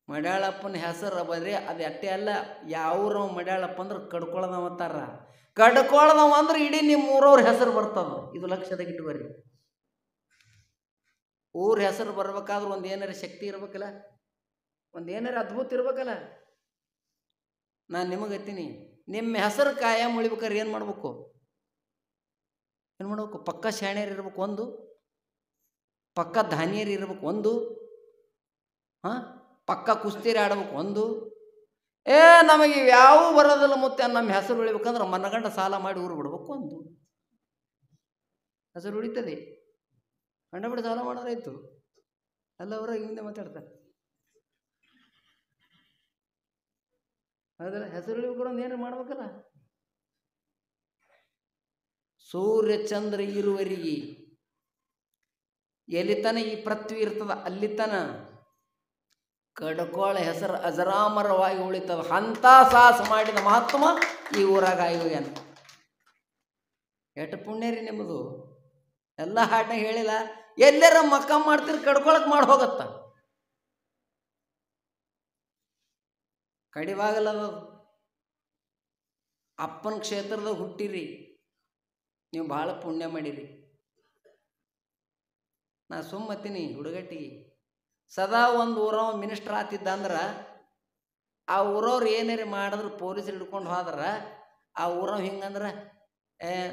ಮಡ್ಯಾಳಪ್ಪನ ಹೆಸರು ಬರೀ ಅದು ಅಟ್ಟೆ ಅಲ್ಲ, ಯಾವ್ರ ಮಡ್ಯಾಳಪ್ಪ ಅಂದ್ರೆ ಕಡ್ಕೊಳ್ದವ ಅಂತಾರ. ಕಡ್ಕೊಳ್ದವ ಅಂದ್ರೆ ಇಡೀ ನಿಮ್ಮ ಊರವ್ರ ಹೆಸರು ಬರ್ತದ. ಇದು ಲಕ್ಷದಾಗ ಇಟ್ಕೊರಿ. ಊರ ಹೆಸರು ಬರ್ಬೇಕಾದ್ರೆ ಒಂದು ಏನಾರ ಶಕ್ತಿ ಇರ್ಬೇಕಲ್ಲ, ಒಂದು ಏನಾರ ಅದ್ಭುತ ಇರ್ಬೇಕಲ್ಲ. ನಾನು ನಿಮಗತ್ತೀನಿ, ನಿಮ್ಮ ಹೆಸರು ಕಾಯಂ ಉಳಿಬೇಕಾದ್ರೆ ಏನು ಮಾಡ್ಬೇಕು? ಪಕ್ಕ ಶಾಣ್ಯರು ಇರ್ಬೇಕು ಒಂದು, ಪಕ್ಕ ಧಾನ್ಯರು ಇರ್ಬೇಕು ಒಂದು, ಪಕ್ಕ ಕುಸ್ತಿರಿ ಆಡ್ಬೇಕು ಒಂದು. ನಮಗೆ ಯಾವ ಬರೋದಿಲ್ಲ ಮುತ್ತೆ, ನಮ್ಮ ಹೆಸರು ಉಳಿಬೇಕಂದ್ರೆ ಮನಗಂಡ ಸಾಲ ಮಾಡಿ ಊರು ಬಿಡ್ಬೇಕು ಒಂದು. ಹೆಸರು ಉಳಿತದೆ, ಗಂಡ ಬಿಟ್ಟು ಸಾಲ ಮಾಡೋದಾಯ್ತು. ಎಲ್ಲವರ ಹಿಂದೆ ಮಾತಾಡ್ತಾರೆ, ಹೌದಲ್ಲ? ಹೆಸರು ಉಳಿಬೇಕು ಒಂದು ಏನಾರು ಮಾಡ್ಬೇಕಲ್ಲ. ಸೂರ್ಯ ಚಂದ್ರ ಇರುವರಿಗೆ ಎಲ್ಲಿತನ ಈ ಪೃಥ್ವಿ ಇರ್ತದ ಅಲ್ಲಿತನ ಕಡ್ಕೋಳ ಹೆಸರು ಅಜರಾಮರವಾಗಿ ಉಳಿತದ. ಅಂಥ ಸಾಹಸ ಮಾಡಿದ ಮಹಾತ್ಮ ಈ ಊರಾಗ ಆಯೋಗ್ಯಾನ. ಎಷ್ಟು ಪುಣ್ಯ ರೀ ನಿಮ್ಮದು. ಎಲ್ಲ ಹಾಡ್ನಾಗ ಹೇಳಿಲ್ಲ, ಎಲ್ಲರ ಮಕ್ಕ ಮಾಡ್ತೀರಿ ಕಡ್ಕೊಳಕ್ ಮಾಡಿ ಹೋಗತ್ತ. ಕಡಿವಾಗಲ್ಲದ. ಅಪ್ಪನ ಕ್ಷೇತ್ರದಾಗ ಹುಟ್ಟಿರಿ, ನೀವು ಭಾಳ ಪುಣ್ಯ ಮಾಡಿರಿ. ನಾ ಸುಮ್ಮತ್ತೀನಿ ಹುಡುಗಟ್ಟಿಗೆ. ಸದಾ ಒಂದು ಊರವ ಮಿನಿಸ್ಟರ್ ಆತಿದ್ದ ಅಂದ್ರೆ ಆ ಊರವ್ರು ಏನೇರಿ ಮಾಡಿದ್ರು ಪೊಲೀಸರು ಹಿಡ್ಕೊಂಡು ಹೋದ್ರೆ ಆ ಊರವ್ ಹಿಂಗಂದ್ರೆ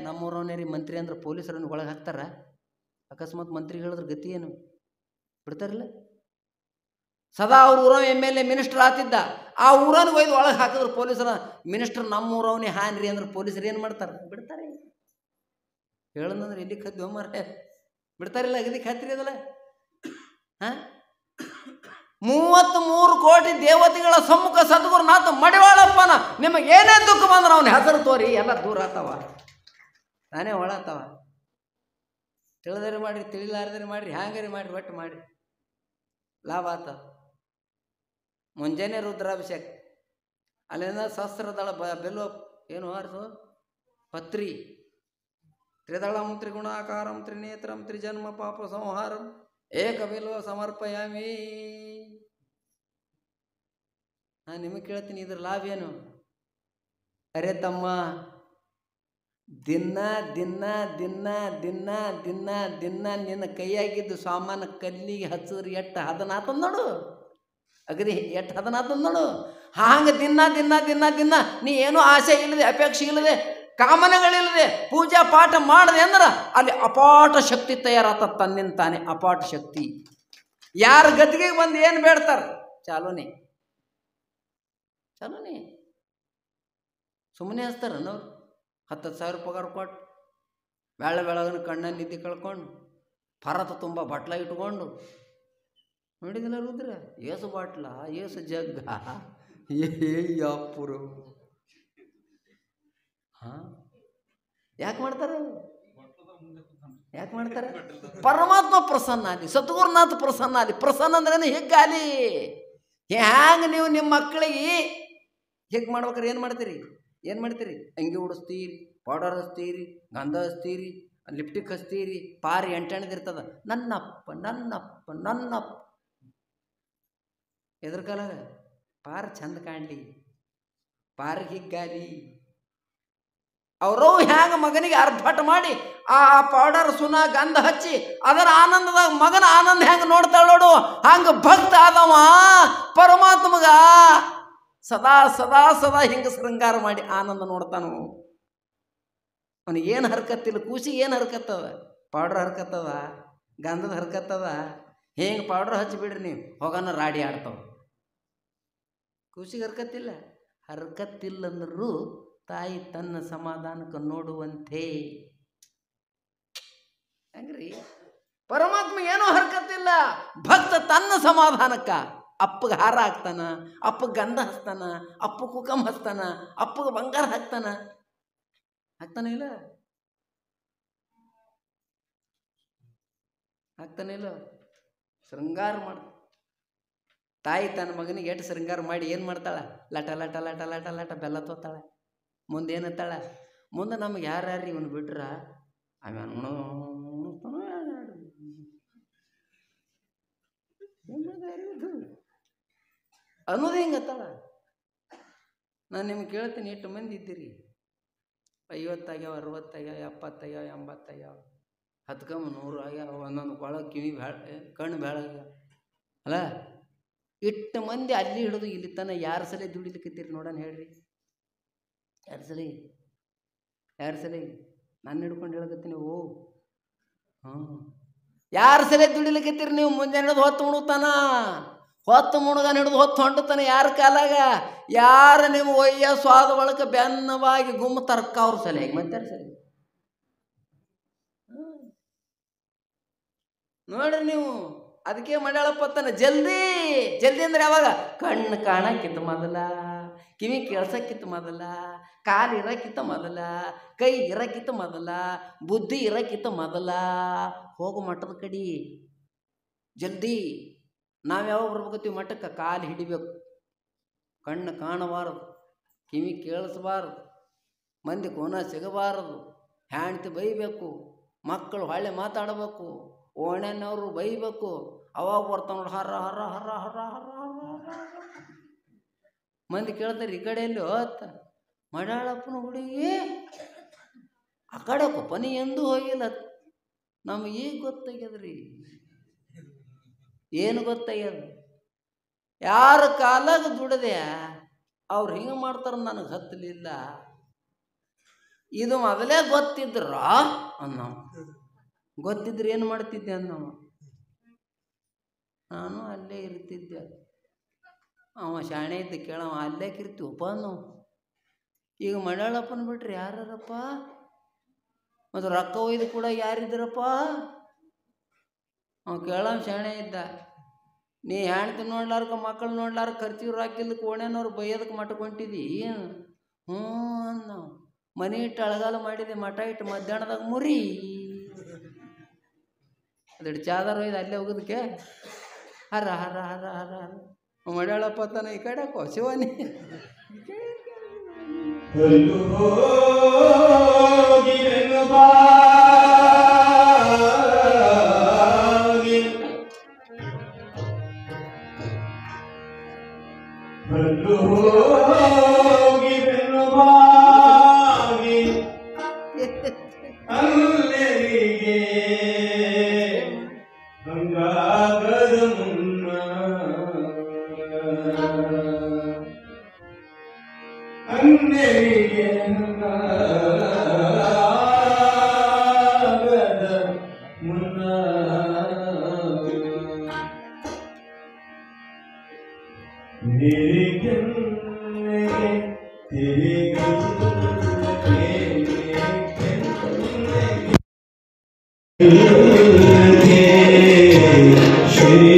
ನಮ್ಮ ಊರವನೇರಿ ಮಂತ್ರಿ ಅಂದ್ರೆ ಪೊಲೀಸರನ್ನು ಒಳಗೆ ಹಾಕ್ತಾರ. ಅಕಸ್ಮಾತ್ ಮಂತ್ರಿ ಹೇಳಿದ್ರೆ ಗತಿ ಏನು ಬಿಡ್ತಾರಿಲ್ಲ. ಸದಾ ಅವ್ರ ಊರವ MLA ಮಿನಿಸ್ಟರ್ ಆತಿದ್ದ, ಆ ಊರನ್ನು ಒಯ್ದು ಒಳಗೆ ಹಾಕಿದ್ರು ಪೊಲೀಸರ. ಮಿನಿಸ್ಟರ್ ನಮ್ಮ ಊರವನೇ ಹಾನ್ರಿ ಅಂದ್ರೆ ಪೊಲೀಸರು ಏನು ಮಾಡ್ತಾರೆ? ಬಿಡ್ತಾರೆ. ಹೇಳಂದ್ರೆ ಇಲ್ಲಿ ಕದ್ದು ಮಾರೇ ಬಿಡ್ತಾರಿಲ್ಲ. ಅಗದಿಕ್ಕೆ ಹತ್ತಿರ ಅದಲ್ಲ. 33 ಕೋಟಿ ದೇವತೆಗಳ ಸಮ್ಮುಖ ಸದ್ಗುರುನಾಥ ಮಡಿವಾಳಪ್ಪನ ನಿಮಗೆ ಏನೇ ದುಃಖ ಬಂದ್ರೆ ಅವನ ಹೆಸರು ತೋರಿ ಎಲ್ಲ ದೂರ ಆತವ, ನಾನೇ ಒಳಾತವ. ತಿಳಿದರೆ ಮಾಡಿರಿ, ತಿಳಿಲಾರ್ದರೆ ಮಾಡಿರಿ, ಹ್ಯಾಂಗಾರಿ ಮಾಡಿರಿ, ಒಟ್ಟು ಮಾಡಿರಿ, ಲಾಭ ಆತ. ಮುಂಜಾನೆ ರುದ್ರಾಭಿಷೇಕ, ಅಲ್ಲಿಂದ ಸಹಸ್ರದಳ ಬೆಲ್ಲೋ ಏನು ಹಾರಿಸು ಪತ್ರಿ, ತ್ರಿದಳಂ ತ್ರಿಗುಣಾಕಾರಂ ತ್ರಿನೇತ್ರಂ ತ್ರಿಜನ್ಮ ಪಾಪ ಸಂಹಾರಂ ಏಕಬಿಲ್ವ ಸಮರ್ಪಯಾಮಿ. ನಾನು ನಿಮಗೆ ಕೇಳ್ತೀನಿ, ಇದ್ರ ಲಾಭ ಏನು? ಅರೆ ತಮ್ಮ, ದಿನ ದಿನ ದಿನ ದಿನ ದಿನ ದಿನ ನಿನ್ನ ಕೈಯಾಗಿದ್ದು ಸಾಮಾನು ಕಲ್ಲಿಗೆ ಹಚ್ಚಿದ್ರೆ ಎಷ್ಟು ಹದನಾತಂದು ನೋಡು. ಅಗದಿ ಎಷ್ಟು ಹದನಾತಂದು ನೋಡು. ಹಾಂಗೆ ದಿನ ದಿನ ದಿನ ದಿನ ನೀ ಏನೂ ಆಸೆ ಇಲ್ಲದೆ, ಅಪೇಕ್ಷೆ ಇಲ್ಲದೆ, ಕಾಮನೆಗಳಿಲ್ಲದೆ ಪೂಜಾ ಪಾಠ ಮಾಡಿದೆ ಅಂದ್ರೆ ಅಲ್ಲಿ ಅಪಾಟ ಶಕ್ತಿ ತಯಾರಾತ ತನ್ನಿಂದ ತಾನೆ. ಅಪಾಟ ಶಕ್ತಿ. ಯಾರ ಗದ್ದಿಗೆ ಬಂದು ಏನು ಬೇಡ್ತಾರೆ? ಚಾಲೋನೆ ಚಾಲೋನೆ. ಸುಮ್ಮನೆ ಹಚ್ತಾರ ನಾವು 10,000 ಪಗಾರ ಕೊಟ್ಟು ಬೆಳಗನ ಕಣ್ಣಲ್ಲಿ ನಿದ್ದೆ ಕಳ್ಕೊಂಡು ಪರತ ತುಂಬ ಬಟ್ಲ ಇಟ್ಕೊಂಡು ನೋಡಿದಿಲ್ಲ ರುದ್ರ? ಏಸು ಬಾಟ್ಲ, ಏಸು ಜಗ್ಗ, ಏಪುರು. ಹಾಂ, ಯಾಕೆ ಮಾಡ್ತಾರೆ? ಯಾಕೆ ಮಾಡ್ತಾರೆ? ಪರಮಾತ್ಮ ಪ್ರಸನ್ನ ಆಲಿ, ಸದ್ಗುರುನಾಥ ಪ್ರಸನ್ನ ಆಲಿ. ಪ್ರಸನ್ನ ಅಂದ್ರೇನು? ಹಿಗ್ಗಾಲಿ. ಹ್ಯಾಂಗೆ ನೀವು ನಿಮ್ಮ ಮಕ್ಕಳಿಗೆ ಹೇಗೆ ಮಾಡ್ಬೇಕಾರೆ ಏನು ಮಾಡ್ತೀರಿ? ಏನು ಮಾಡ್ತೀರಿ? ಅಂಗಿ ಉಡಿಸ್ತೀರಿ, ಪೌಡರ್ ಹಚ್ತೀರಿ, ಗಂಧ ಹಚ್ತೀರಿ, ಲಿಪ್ಟಿಕ್ ಹಚ್ತೀರಿ, ಪಾರಿ ಎಂಟೆಣದಿರ್ತದ. ನನ್ನಪ್ಪ ನನ್ನಪ್ಪ ನನ್ನಪ್ಪ. ಎದ್ರ ಕಾಲಾಗ ಪಾರು ಚಂದ ಕಾಣಲಿ, ಪಾರಿಗೆ ಹಿಗ್ಗಾಲಿ. ಅವರು ಹ್ಯಾಂಗ ಮಗನಿಗೆ ಅರ್ಭಟ ಮಾಡಿ ಆ ಪೌಡರ್ ಸುನ ಗಂಧ ಹಚ್ಚಿ ಅದರ ಆನಂದದಾಗ ಮಗನ ಆನಂದ ಹೆಂಗೆ ನೋಡ್ತಾಳ ನೋಡು. ಹಂಗೆ ಭಕ್ತ ಆದವ ಪರಮಾತ್ಮಗ ಸದಾ ಸದಾ ಸದಾ ಹಿಂಗೆ ಶೃಂಗಾರ ಮಾಡಿ ಆನಂದ ನೋಡ್ತಾನು. ಅವನಿಗೇನು ಹರ್ಕತ್ತಿಲ್ಲ. ಕೂಸಿಗೆ ಏನು ಹರ್ಕತ್ತದ? ಪೌಡ್ರ್ ಹರ್ಕತ್ತದ, ಗಂಧದ ಹರ್ಕತ್ತದ. ಹೆಂಗೆ ಪೌಡ್ರ್ ಹಚ್ಚಿಬಿಡ್ರಿ ನೀವು, ಹೋಗೋಣ ರಾಡಿ ಆಡ್ತಾವ. ಕೂಸಿಗೆ ಹರ್ಕತ್ತಿಲ್ಲ. ಹರ್ಕತ್ತಿಲ್ಲಂದ್ರೂ ತಾಯಿ ತನ್ನ ಸಮಾಧಾನಕ್ಕೆ ನೋಡುವಂತೆ. ಹೆಂಗ್ರಿ? ಪರಮಾತ್ಮ ಏನೂ ಹರ್ಕತ್ತಿಲ್ಲ. ಭಕ್ತ ತನ್ನ ಸಮಾಧಾನಕ್ಕ ಅಪ್ಪಗೆ ಹಾರ ಹಾಕ್ತಾನ, ಅಪ್ಪಗೆ ಗಂಧ ಹಚ್ತಾನ, ಅಪ್ಪ ಕುಕಮ್ ಹಚ್ತಾನ, ಅಪ್ಪಗೆ ಬಂಗಾರ ಹಾಕ್ತಾನ. ಹಾಕ್ತಾನೆ ಇಲ್ಲ? ಹಾಕ್ತಾನೆ ಇಲ್ಲ? ಶೃಂಗಾರ ಮಾಡ ತಾಯಿ ತನ್ನ ಮಗನಿಗೆ ಎಷ್ಟು ಶೃಂಗಾರ ಮಾಡಿ ಏನು ಮಾಡ್ತಾಳ? ಲಟ ಲಟ ಲಟ ಲಟ ಲಟ ಬೆಲ್ಲ ತೋತಾಳೆ. ಮುಂದೆ ಏನತ್ತಾಳ? ಮುಂದೆ ನಮ್ಗೆ ಯಾರ್ಯಾರು ಇವನು ಬಿಟ್ರ ಆಮೇಲೆ ಅನ್ನೋದು ಹಿಂಗತ್ತಾಳ. ನಾನು ನಿಮ್ಗೆ ಕೇಳ್ತೀನಿ, ಎಷ್ಟು ಮಂದಿ ಇದ್ದೀರಿ? 50 ಆಗ್ಯಾವ, 60 ಆಗ್ಯಾವ, 70 ಆಗ್ಯಾವ, 80 ಆಗ್ಯಾವ, 100 ಆಗ್ಯಾವ. ಒಂದೊಂದು ಕೊಳ ಕಿವಿ ಕಣ್ಣು ಬೆಳಗ್ಯಾವ ಅಲ್ಲ. ಇಟ್ಟು ಮಂದಿ ಅಲ್ಲಿ ಹಿಡಿದು ಇಲ್ಲಿ ತನ ಯಾರು ಸಲ ದುಡಿಲಿಕ್ಕತ್ತೀರಿ ನೋಡೋಣ ಹೇಳ್ರಿ? ಯಾರು ಸಲ ನಾನು ಹಿಡ್ಕೊಂಡು ಹೇಳಕತ್ತೀನಿ. ಓ ಹಾಂ, ಯಾರು ಸಲ ದುಡಿಲಿಕ್ಕತ್ತೀರಿ ನೀವು? ಮುಂಜಾನೆ ಹೊತ್ತು ಮುಣುತ್ತಾನ, ಹೊತ್ತು ಮುಣಗನ ಹಿಡಿದು ಹೊತ್ತು ಹೊಂಟುತ್ತಾನೆ. ಯಾರ ಕಾಲಾಗ? ಯಾರು ನಿಮ್ಮ ಒಯ್ಯ ಸ್ವಾದ ಒಳಗೆ ಬೆನ್ನವಾಗಿ ಗುಮ್ಮ ತರ್ಕ ಅವ್ರ ಸಲಹೆಗೆ ಮತ್ತೆ ಸಲ ನೋಡ್ರಿ ನೀವು. ಅದಕ್ಕೆ ಮಾಡ್ಯಾಳಪ್ಪತ್ತಾನೆ ಜಲ್ದಿ ಜಲ್ದಿ ಅಂದ್ರೆ ಯಾವಾಗ? ಕಣ್ಣು ಕಾಣಕ್ಕಿಂತ ಮೊದಲ, ಕಿವಿ ಕೇಳ್ಸಕ್ಕಿಂತ ಮೊದಲ, ಕಾಲು ಇರಕ್ಕಿಂತ ಮೊದಲ, ಕೈ ಇರಕ್ಕಿಂತ ಮೊದಲ, ಬುದ್ಧಿ ಇರಕ್ಕಿಂತ ಮೊದಲ ಹೋಗು ಮಠದ ಕಡಿ ಜಲ್ದಿ. ನಾವು ಯಾವಾಗ ಬರ್ಬೇಕತ್ತೀವಿ ಮಠಕ್ಕೆ? ಕಾಲು ಹಿಡಿಬೇಕು, ಕಣ್ಣು ಕಾಣಬಾರದು, ಕಿವಿ ಕೇಳಿಸ್ಬಾರ್ದು, ಮಂದಿ ಕೋನ ಸಿಗಬಾರದು, ಹೆಂಡ್ತಿ ಬೈಬೇಕು, ಮಕ್ಕಳು ಹೊಳ್ಳೆ ಮಾತಾಡಬೇಕು, ಓಣೆನವರು ಬೈಬೇಕು. ಅವಾಗ ಬರ್ತಾವ ನೋಡಿ ಹರ ಹರ ಹರ ಹರ ಹರ ಹರ. ಮಂದಿ ಕೇಳ್ತಾರೆ, ಈ ಕಡೆ ಎಲ್ಲಿ ಹೋತ? ಮಡಾಳಪ್ಪನ ಹುಡುಗಿ ಆ ಕಡೆ ಕೊಪ್ಪನಿ ಎಂದೂ ಹೋಗಿಲ್ಲ. ನಮಗೆ ಈಗ ಗೊತ್ತಾಗ್ಯದ್ರಿ. ಏನು ಗೊತ್ತಾಗ್ಯದ? ಯಾರ ಕಾಲಾಗ ದುಡದೆ ಅವ್ರು ಹಿಂಗೆ ಮಾಡ್ತಾರ ನನಗೆ ಹತ್ತಲಿಲ್ಲ. ಇದು ಮೊದಲೇ ಗೊತ್ತಿದ್ರ ಅನ್ನೋ, ಗೊತ್ತಿದ್ರೆ ಏನು ಮಾಡ್ತಿದ್ದೆ ಅನ್ನೋ. ನಾನು ಅಲ್ಲೇ ಇರ್ತಿದ್ದೆ. ಅವ ಶಾಣೆ ಇದ್ದ ಕೇಳವ, ಅಲ್ಲೇ ಕಿರ್ತೀವಪ್ಪ ನಾವು. ಈಗ ಮಡಾಳಪ್ಪನ ಬಿಟ್ರೆ ಯಾರಪ್ಪ? ಮತ್ತು ರೊಕ್ಕ ಒಯ್ದು ಕೂಡ ಯಾರಿದ್ರಪ್ಪ? ಅವ ಕೇಳವ ಶಾಣೆ ಇದ್ದ. ನೀ ಹೆಣ್ತಿ ನೋಡ್ಲಾರ್ಕ ಮಕ್ಕಳು ನೋಡ್ಲಾರ ಖರ್ಚಿಗೆ ರಾಕಿಲ್ಲ ಕೋಣೆನವ್ರು ಬೈಯೋದಕ್ಕೆ ಮಟ್ಕೊಂಟಿದ್ದಿ ಏನು? ಹ್ಞೂ ಅನ್ನೋ. ಮನೆ ಇಟ್ಟು ಅಳಗಾಲ ಮಾಡಿದೆ, ಮಠ ಇಟ್ಟು ಮಧ್ಯಾಹ್ನದಾಗ ಮುರಿ ಅದಿಟ್ಟು ಚಾದಾರ ಒಯ್ದು ಅಲ್ಲೇ ಹೋಗೋದಕ್ಕೆ ಹರ ಹರ ಹರ ಹರ ಹರ. ಮಡ್ಯಾಳಪ್ಪ ತಾನ ಈ ಕಡೆ ಶಿವನಿ Hello. ಹೋಗಿ ಬೆನ್ನು ಬಾಗಿ ಅಲ್ಲರಿಗೆ ಹಂಗಾಗದ ಮುನ್ನ ಅನ್ನರಿಗೆ ಹಂಗಾಗದ ಮುನ್ನ मेरे कन्ने तेरे श्री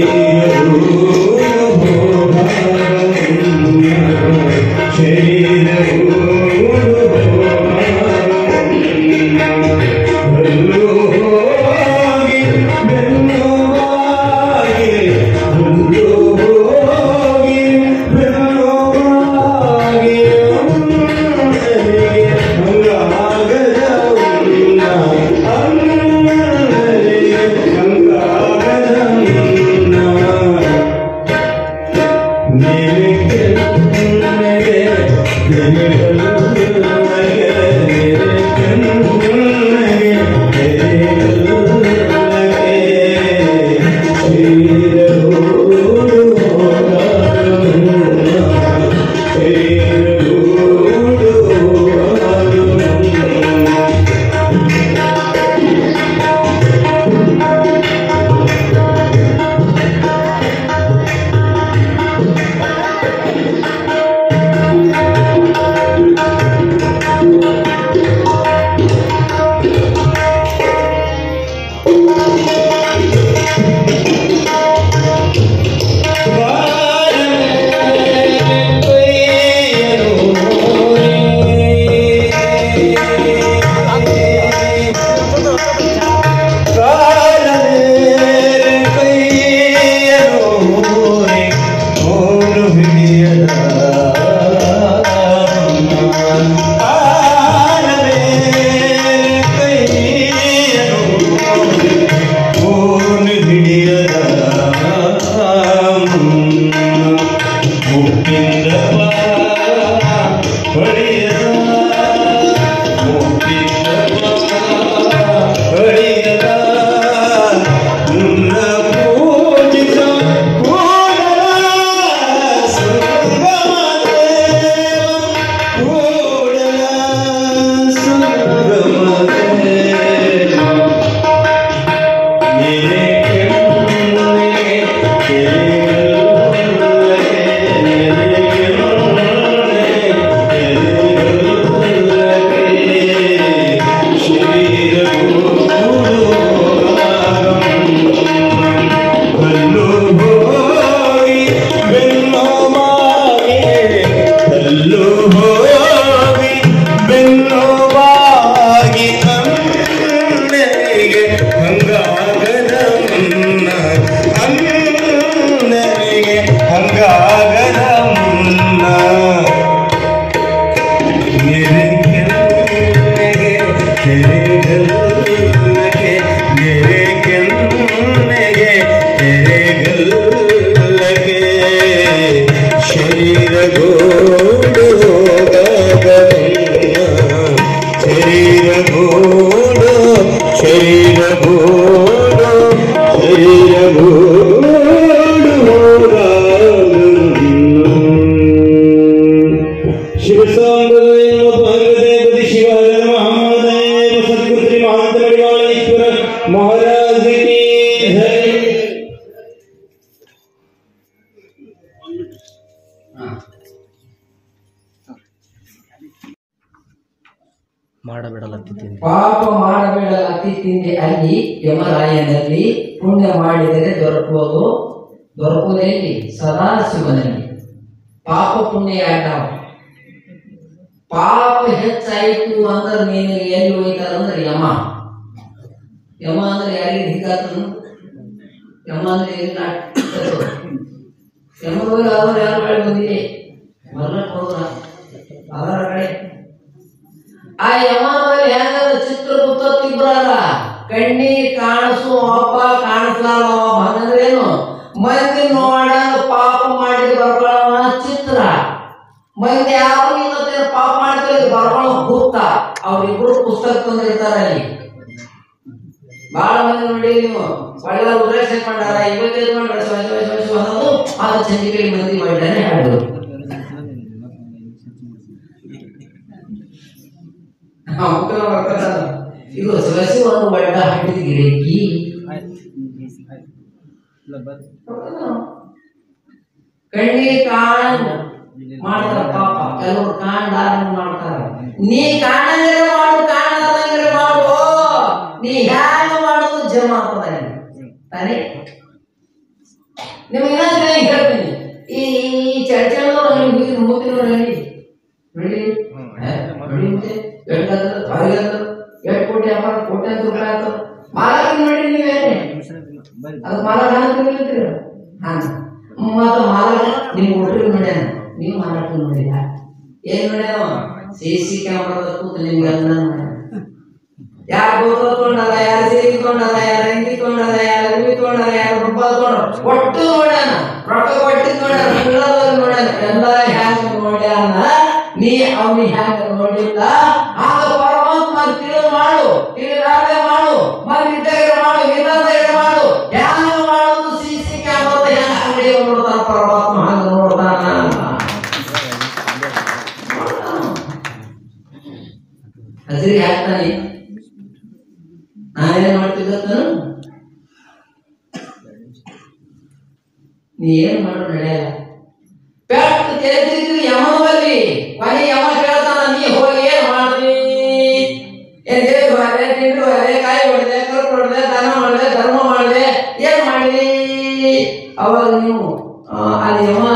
ಪಾಪ ಮಾಡಬೇಡ ಅತಿ ತಿಂದೆ ಅಲ್ಲಿ ಯಮರಾಯನಲ್ಲಿ, ಪುಣ್ಯ ಮಾಡಿದರೆ ದೊರಕುವುದೆಲ್ಲಿ ಸದಾಶಿವನಲ್ಲಿ. ಪಾಪ ಪುಣ್ಯ ಯಾಕಾವ? ಪಾಪ ಹೆಚ್ಚಾಯಿತು ಅಂದ್ರೆ ನೀನು ಎಲ್ಲಿ ಹೋಯ್ತಾರಂದ್ರೆ ಯಮ. ಯಮ ಅಂದ್ರೆ ಯಾರಿಗೆ ಹಿಗ್ಗಾತನು? ಯಮ ಅಂದ್ರೆ ಎಲ್ಲಿ ಯಮಗೋಗಿ ಅದರ ಯಾರ ಕಡೆ ಬಂದಿದೆ ಬರ್ಲಕ್ ಹೋದ್ರ ಅದರ ಕಡೆ ಆ ಯಮನಲ್ಲಿ ಹೆಂಗದ ಚಿತ್ರಗುಪ್ತ ತಿಬ್ರಲ್ಲ ಕಣ್ಣಿ ಕಾಣಿಸು ಒಬ್ಬ ಕಾಣಿಸ್ಲಾರ ಹಂಗಂದ್ರೇನು ಮಂದಿ ನೋಡ ಪಾಪ ಮಾಡಿ ಬರ್ಕೊಳ್ಳೋಣ ಚಿತ್ರ ಮಂದಿ ಯಾರು ಇವತ್ತಿನ ಪಾಪ ಮಾಡ್ತಾರೆ ಬರ್ಕೊಳ್ಳೋ ಭೂತ ಅವ್ರಿಬ್ರು ಪುಸ್ತಕ ತಂದಿರ್ತಾರ ಅಲ್ಲಿ. ಬಹಳ ಮಂದಿ ನೋಡಿ ನೀವು ಒಳ್ಳೆ ಉದ್ರೇಷಣೆ ಮಾಡ್ಯಾರ, ಇವತ್ತೇನು ಅನ್ನೋದು ಆ ಚಂದಿಗೆ ಮಂದಿ ಮಾಡಿದ್ದಾನೆ ಹಾಡು. ಇದು ಸೊಸೆವನ್ನು ಒಡ್ಡ ಹಟ್ಟಿದ ಗಿಡಕ್ಕಿ ಕಣ್ಣಿಗೆ ಕಾಣ ಮಾಡ್ತಾರ ಪಾಪ, ಕೆಲವರು ಕಾಣಲಾರ ಮಾಡ್ತಾರ. ನೀ ಕಾಣಂಗರೆ ಮಾಡು, ಕಾಣಲಾರಂಗರೆ ಮಾಡು, ನೀ ಹ್ಯಾಂಗ ಮಾಡೋದು ಜಮ ಆಗ್ತದ ತಾನೇ. ನಿಮ್ಗೆ ಇನ್ನೊಂದು ಹೇಳ್ತೀನಿ, ಈ ಚರ್ಚೆನವರು ನೀರು ಮೂತಿನವ್ರು ಹೇಳಿ ನೋಡಿ ಎಷ್ಟು ಕೋಟಿ ವ್ಯಾಪಾರ ಕೋಟ್ಯಾಂತರ ರೂಪಾಯಿ ಆಯ್ತು. ಮಾಲಕ ನೋಡಿ ನೀವೇನೆ ಅದು ಮಾಲಕ ಹೇಳ್ತೀರ ಮತ್ತ ಮಾಲಕ ನಿಮ್ ಒಟ್ಟರು ನೋಡ್ಯಾನ, ನೀವು ಮಾಲಕ ನೋಡಿಲ್ಲ. ಏನ್ ನೋಡ್ಯಾನ? CC ಕ್ಯಾಮ್ರಾದ ಕೂತು ನಿಮ್ಗೆಲ್ಲ ಯಾರು ಗೋತ್ರ ತೊಗೊಂಡದ, ಯಾರು ಸೀರೆ ತೊಗೊಂಡದ, ಯಾರು ಅಂಗಿ ತೊಗೊಂಡದ, ಯಾರು ಅರಿವಿ ತೊಗೊಂಡದ, ಯಾರು ರೂಪಾಯಿ ತೊಗೊಂಡ ಒಟ್ಟು ನೋಡ್ಯಾನ, ರೊಕ್ಕ ಕೊಟ್ಟಿದ್ ನೋಡ್ಯಾನ, ನೋಡ್ಯಾನ, ಎಲ್ಲ ಹ್ಯಾಂಗ ನೋಡ್ಯಾನ. ನೀ ಅವನಿ ಹ್ಯಾಂಗ ನೋಡಿಲ್ಲ. ಆಗ ಪರಮಾತ್ಮ ತಿಳಿದು ಮಾಡು, ತಿಳಿದಾರದೆ ಮಾಡು, ಮರಿದ್ದಾಗ ಮಾಡು, ಇಲ್ಲದಾಗ ಮಾಡು. ಹ್ಯಾಂಗ ಮಾಡುದು? CC ಕ್ಯಾಮರಾದ ಹ್ಯಾಂಗ ಅಂಗಡಿ ನೋಡ್ತಾನ ಪರಮಾತ್ಮ, ಹಂಗ ನೋಡ್ತಾನ. ಹಸಿರಿಗೆ ಹಾಕ್ತಾನೆ. ನಾನೇನ್ ಮಾಡ್ತಿದ್ದ ನೀ ಏನ್ ಮಾಡು ನಡೆಯಲ್ಲ. ಪೆಟ್ಟು ಕೇಳ್ತಿದ್ವಿ ಯಮನ ಬಲ್ಲಿ, ಕೊನೆ ಯಮ ಕೇಳ್ತಾನ, ನೀ ಹೋಗಿ ಏನ್ ಮಾಡ್ದಿ? ಏನ್ ದೇವ್ರು ಹೊಡೆ, ತಿಂಡು ಹೊಡೆ, ಕಾಯಿ ಹೊಡೆದೆ, ಕರುಳು ಹೊಡೆದೆ, ದಾನ ಮಾಡಿದೆ, ಧರ್ಮ ಮಾಡಿದೆ, ಏನ್ ಮಾಡಿ? ಅವಾಗ ನೀವು ಅಲ್ಲಿ ಯಮ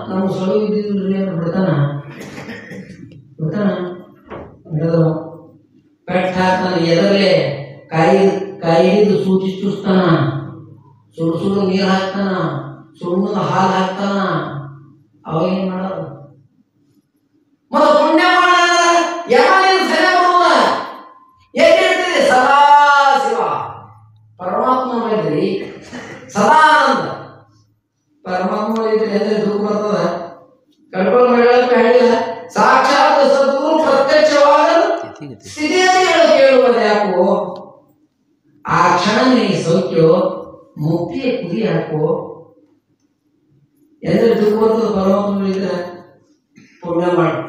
ನಮ್ಗೆ ಸೊಳು ಇದ್ದಿದ್ರಿ ಅಂತ ಬಿಡ್ತಾನ ಬಿಡೋದು. ಪೆಟ್ಟು ಹಾಕ್ತಾನ, ಎದರಲೆ ಕಾಯಿ ಹಿಡಿದು ಸೂಚಿ ಚೂಸ್ತಾನ, ಸುಡು ಸುಡು ನೀರು ಹಾಕ್ತಾನ, ಸುಣ್ಣದ ಹಾಲು ಹಾಕ್ತಾನ. ಅವಾಗ ಏನ್ ಮಾಡೋದು? ಮತ್ತ ಪುಣ್ಯ ಮಾಡ ಯಮನಿಂದ ಸೆರೆ ಬರುವ ಏನಿರ್ತದೆ? ಸದಾ ಶಿವ ಪರಮಾತ್ಮ ಮಾಡಿದ್ರಿ, ಸದಾನಂದ ಪರಮಾತ್ಮ ಮಾಡಿದ್ರಿ ಅಂದ್ರೆ ದುಃಖ ಬರ್ತದ. ಕಳ್ಕೊಂಡು ಹೇಳಕ್ಕೆ ಹೇಳಿಲ್ಲ. ಸಾಕ್ಷಾತ್ ಸದ್ಗುರು ಪ್ರತ್ಯಕ್ಷವಾದ ಸ್ಥಿತಿಯಲ್ಲಿ ಕೇಳುವುದು ಯಾಕೋ? ಆ ಕ್ಷಣ ನೀ ಸೌಖ್ಯೋ ಮುಕ್ತಿಯ ಕುದಿ ಹಾಕೋ. ಎಂದ್ರೆ ದುಃಖ ಬರ್ತದ. ಪರಮಾತ್ಮ ಇದ್ರೆ ಪುಣ್ಯ ಮಾಡಿ.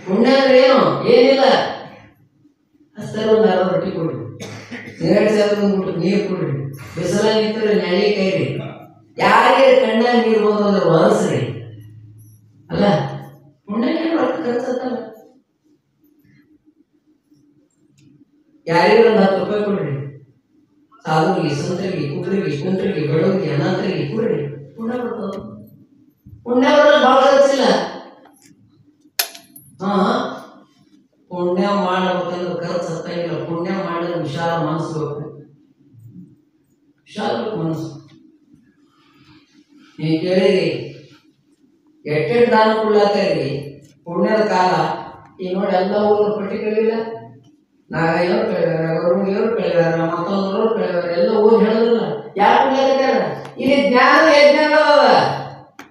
ಪುಣ್ಯ ಅಂದ್ರೆ ಏನು? ಏನಿಲ್ಲ, ಅಷ್ಟೇ ಒಂದು ಅರ್ಧ ರೊಟ್ಟಿ ಕೊಡ್ರಿ, ನೀರು ಕೊಡ್ರಿ, ಬಿಸಿಲ ನಿಂತರೆ ನೆಳಿ ಕೈರಿ, ಯಾರಿಗೆ ಕಣ್ಣಾಗ ನೀರು ಬಂದ್ರೆ ಒದಸ್ರಿ. ಅಲ್ಲ ಪುಣ್ಯಕ್ಕೆ ರೊಕ್ಕ ಖರ್ಚತ್ತಲ್ಲ. ಯಾರಿಗೂ ಒಂದು 10 ರೂಪಾಯಿ ಕೊಡ್ರಿ, ಸಾಧುವಿಗೆ, ಸಂತರಿಗೆ, ಕುಂಟ್ರಿಗೆ, ಬಡವರಿಗೆ, ಅನಾಥರಿಗೆ ಕೊಡ್ರಿ, ಪುಣ್ಯ ಬರ್ತದ. ಪುಣ್ಯ ಬರೋದು ಬಹಳ ಖರ್ಚಿಲ್ಲ. ಪುಣ್ಯ ಮಾಡಬೇಕಂದ್ರೆ ಖರ್ಚು ಹತ್ತಂಗಿಲ್ಲ. ಪುಣ್ಯ ಮಾಡಿದ್ರೆ ವಿಶಾಲ ಮನಸ್ಸು ಬೇಕು, ವಿಶಾಲ ಮನಸ್ಸು. ನೀವು ಕೇಳಿರಿ ಎಟ್ಟೆಟ್ಟು ದಾನ ಕೊಡ್ಲಾತೀರಿ ಪುಣ್ಯದ ಕಾಲ. ಈಗ ನೋಡಿ ಎಲ್ಲ ಊರು ಪಟ್ಟಿ ಕೇಳಿಲ್ಲ, ನಾಗಯ್ಯವ್ರು ಕೇಳಿದಾರ, ಗೌರವ್ರು ಕೇಳಿದಾರ, ಮತ್ತೊಂದ್ರು ಕೇಳಿದಾರ, ಎಲ್ಲ ಊರು ಹೇಳಿದ್ರಲ್ಲ. ಯಾರು ಪುಣ್ಯ? ಇಲ್ಲಿ ಜ್ಞಾನದ ಯಜ್ಞ ನಡೆದ,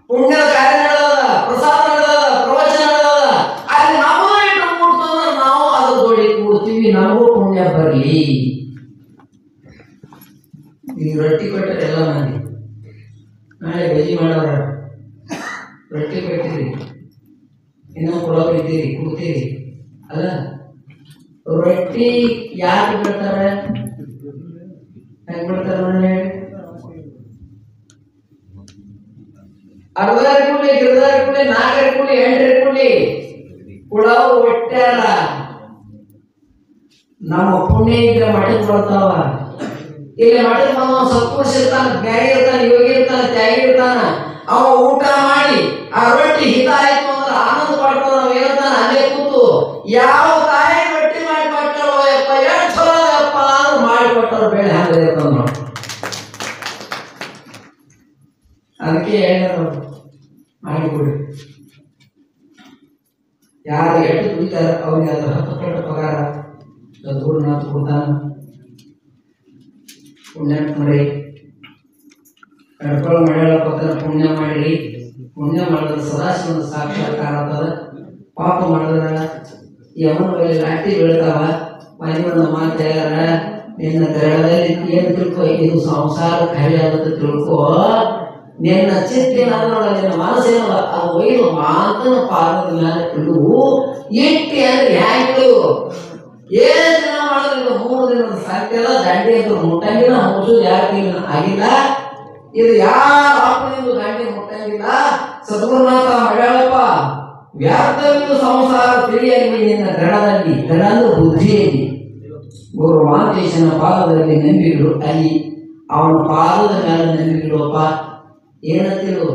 ಪುಣ್ಯದ ಕಾರ್ಯ ನಡೆದ, ಪ್ರಸಾದ ನಡೆದ, ಪ್ರವಚನ ನಡೆದ. ಅಲ್ಲಿ ನಾವು ಇಟ್ಟು ಕೂಡ್ತಂದ್ರೆ ನಾವು ಅದ್ರ ಜೋಡಿ ಕೂಡ್ತೀವಿ, ನಮಗೂ ಪುಣ್ಯ ಬರಲಿ. ಈಗ ರೊಟ್ಟಿ ಕೊಟ್ಟರೆ ಎಲ್ಲ ಮಂದಿ ನಾಳೆ ಬಜಿ ಮಾಡೋರ, ರೊಟ್ಟಿ ಕೊಟ್ಟಿರಿ, ಇನ್ನೂ ಕೊಡೋರು ಇದ್ದೀರಿ, ಕೂಡ್ತೀರಿ. ಅಲ್ಲ ರೊಟ್ಟಿ ಯಾಕೆ ಬಿಡ್ತಾರೆ? ಹೆಂಗ್ ಬಿಡ್ತಾರೆ ನೋಡಿ? ಅರ್ಧಾರಿ ಕೂಲಿ, ಗಿರ್ದಾರಿ ಕೂಲಿ, 4 ಕೂಲಿ, 8 ಕೂಲಿ ಕೊಡವು ಒಟ್ಟಾರ. ನಮ್ಮ ಪುಣ್ಯ ಇದ್ರೆ ಮಠಕ್ಕೆ ಬರ್ತಾವ. ಇಲ್ಲಿ ಮಠಕ್ಕೆ ಬಂದ ಸತ್ಪುರುಷ ಇರ್ತಾನ, ಜ್ಞಾನಿ ಇರ್ತಾನ, ಯೋಗಿ ಇರ್ತಾನ, ತ್ಯಾಗಿ ಇರ್ತಾನ. ಅವ ಊಟ ಮಾಡಿ ಆ ರೊಟ್ಟಿ ಹಿತ ಆಯ್ತು ಅಂದ್ರೆ ಆನಂದ ಪಡ್ತಾನ. ಅವ ಹೇಳ್ತಾನ ಅಲ್ಲೇ ಕೂತು, ಯಾವ ತಾಯಿ ರೊಟ್ಟಿ ಮಾಡಿ ಕೊಟ್ಟರೋ ಯಪ್ಪ, ಎಷ್ಟು ಚಲೋ ಯಪ್ಪ ಅಂದ್ರೆ ಮಾಡಿ ಕೊಟ್ಟರು ಬೇಳೆ ಹಾಗೆ ಇರ್ತಾನ ನೋಡಿ. ಅದಕ್ಕೆ ಹೇಳೋದು ಮಾಡಿಕೊಡಿ. ಯಾರು ಎಷ್ಟು ದುಡಿತಾರ ಅವ್ರಿಗೆ ಅದ್ರ 10 ಪಟ್ಟು ಪಗಾರ ಸದ್ಗುರುನಾಥ ಕೊಡ್ತಾನ. ಪುಣ್ಯ ಮಾಡಿ ಕಡ್ಕೊಳ್ಳೋ ಮಾಡ್ಯಾಳ ಪಕ್ಕದ ಪುಣ್ಯ ಮಾಡಿರಿ. ಪುಣ್ಯ ಮಾಡಿದ್ರೆ ಸದಾಶಿವನ ಸಾಕ್ಷಾತ್ಕಾರ ಆಗ್ತದ. ಪಾಪ ಮಾಡಿದ್ರ ಯವನ ಮೇಲೆ ಲಾಟಿ ಬೀಳ್ತಾವ. ಮನೆ ಒಂದು ಮಾತು ಹೇಳ್ಯಾರ, ನಿನ್ನ ಗರಡದಲ್ಲಿ ಏನು ತಿಳ್ಕೊ, ಇದು ಸಂಸಾರ ಖಾಲಿ ಆಗುತ್ತೆ ತಿಳ್ಕೊ. ನಿನ್ನ ಚಿತ್ತಿನಲ್ಲ, ನಿನ್ನ ಮನಸ್ಸಿನಲ್ಲ, ಅದು ಒಯ್ದು ಮಾತನ ಪಾದದ ಮೇಲೆ ಇಡು. ಇಟ್ಟಿ ಅಂದ್ರೆ ಹ್ಯಾಂಗಿಡು ಏನ್ ದಿನ ಮಾಡೋದ್ರಿಂದ 3 ದಿನದ ಸಾಕ್ತಿಲ್ಲ. ದಂಡಿ ಅಂತ ಮುಟ್ಟಂಗಿಲ್ಲ, ಮುಗಿಸೋದು ಯಾರು ಆಗಿಲ್ಲ. ಇದು ಯಾರ ಅಪ್ಪನಿಂದ ದಂಡಿ ಮುಟ್ಟಂಗಿಲ್ಲ. ಸದ್ಗುರುನಾಥ ಮಾಡ್ಯಾಳಪ್ಪ, ವ್ಯಾರ್ಥವಿದ್ದು ಸಂಸಾರ ತಿಳಿಯಾಗಿ ನಿನ್ನ ಗರಡದಲ್ಲಿ, ಗರಡ ಅಂದ್ರೆ ಬುದ್ಧಿಯಲ್ಲಿ ಗುರು ಮಾತೇಶನ ಪಾದದಲ್ಲಿ ನಂಬಿಗಳು. ಅಲ್ಲಿ ಅವನ ಪಾದದ ಮೇಲೆ ನಂಬಿಗಳಪ್ಪ. ಏನಂತಿರು,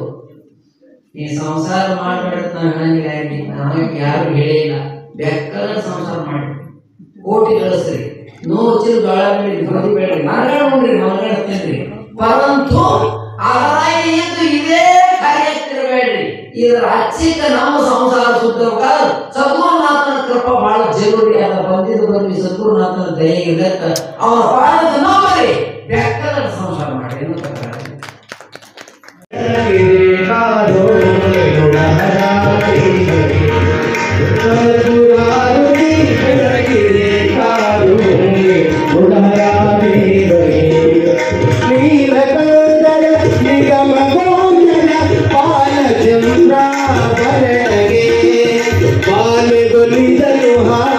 ನೀ ಸಂಸಾರ ಮಾಡಬೇಡ ನಾವು ಹೇಳಂಗಿಲ್ಲ. ನಮಗೆ ಯಾರು ಹೇಳಿಲ್ಲ. ಬೆಕ್ಕಲ್ಲ ಸಂಸಾರ ಮಾಡಿ ಕೋಟಿ ಗಳಿಸ್ರಿ, 100 ಚೀಲ ಗಾಳ ಬೇಡಿ, ಗೋಧಿ ಬೇಡ್ರಿ, ಮರಗಳ ನೋಡ್ರಿ, ಮರಗಳ ತಿನ್ರಿ. ಪರಂತು ಅದರಾಗಿ ಇದ್ದು ಇದೇ ಕಾರ್ಯಕ್ತಿರಬೇಡ್ರಿ. ಇದರ ಹಚ್ಚಿಕ ನಮ್ಮ ಸಂಸಾರ ಶುದ್ಧವಾಗ ಸದ್ಗುರುನಾಥನ ಕೃಪಾ ಬಹಳ ಜರೂರಿ ಅದ. ಬಂದಿದ್ದು ಬರ್ರಿ, ಸದ್ಗುರುನಾಥನ ದಯೆ ಇರತ್ತ. ಅವನ ಪಾದದ ನಂಬರಿ, ಬೆಕ್ಕದ ಸಂಸಾರ ಮಾಡಿ ಏನು ತಕ್ಕ ಪಾಲ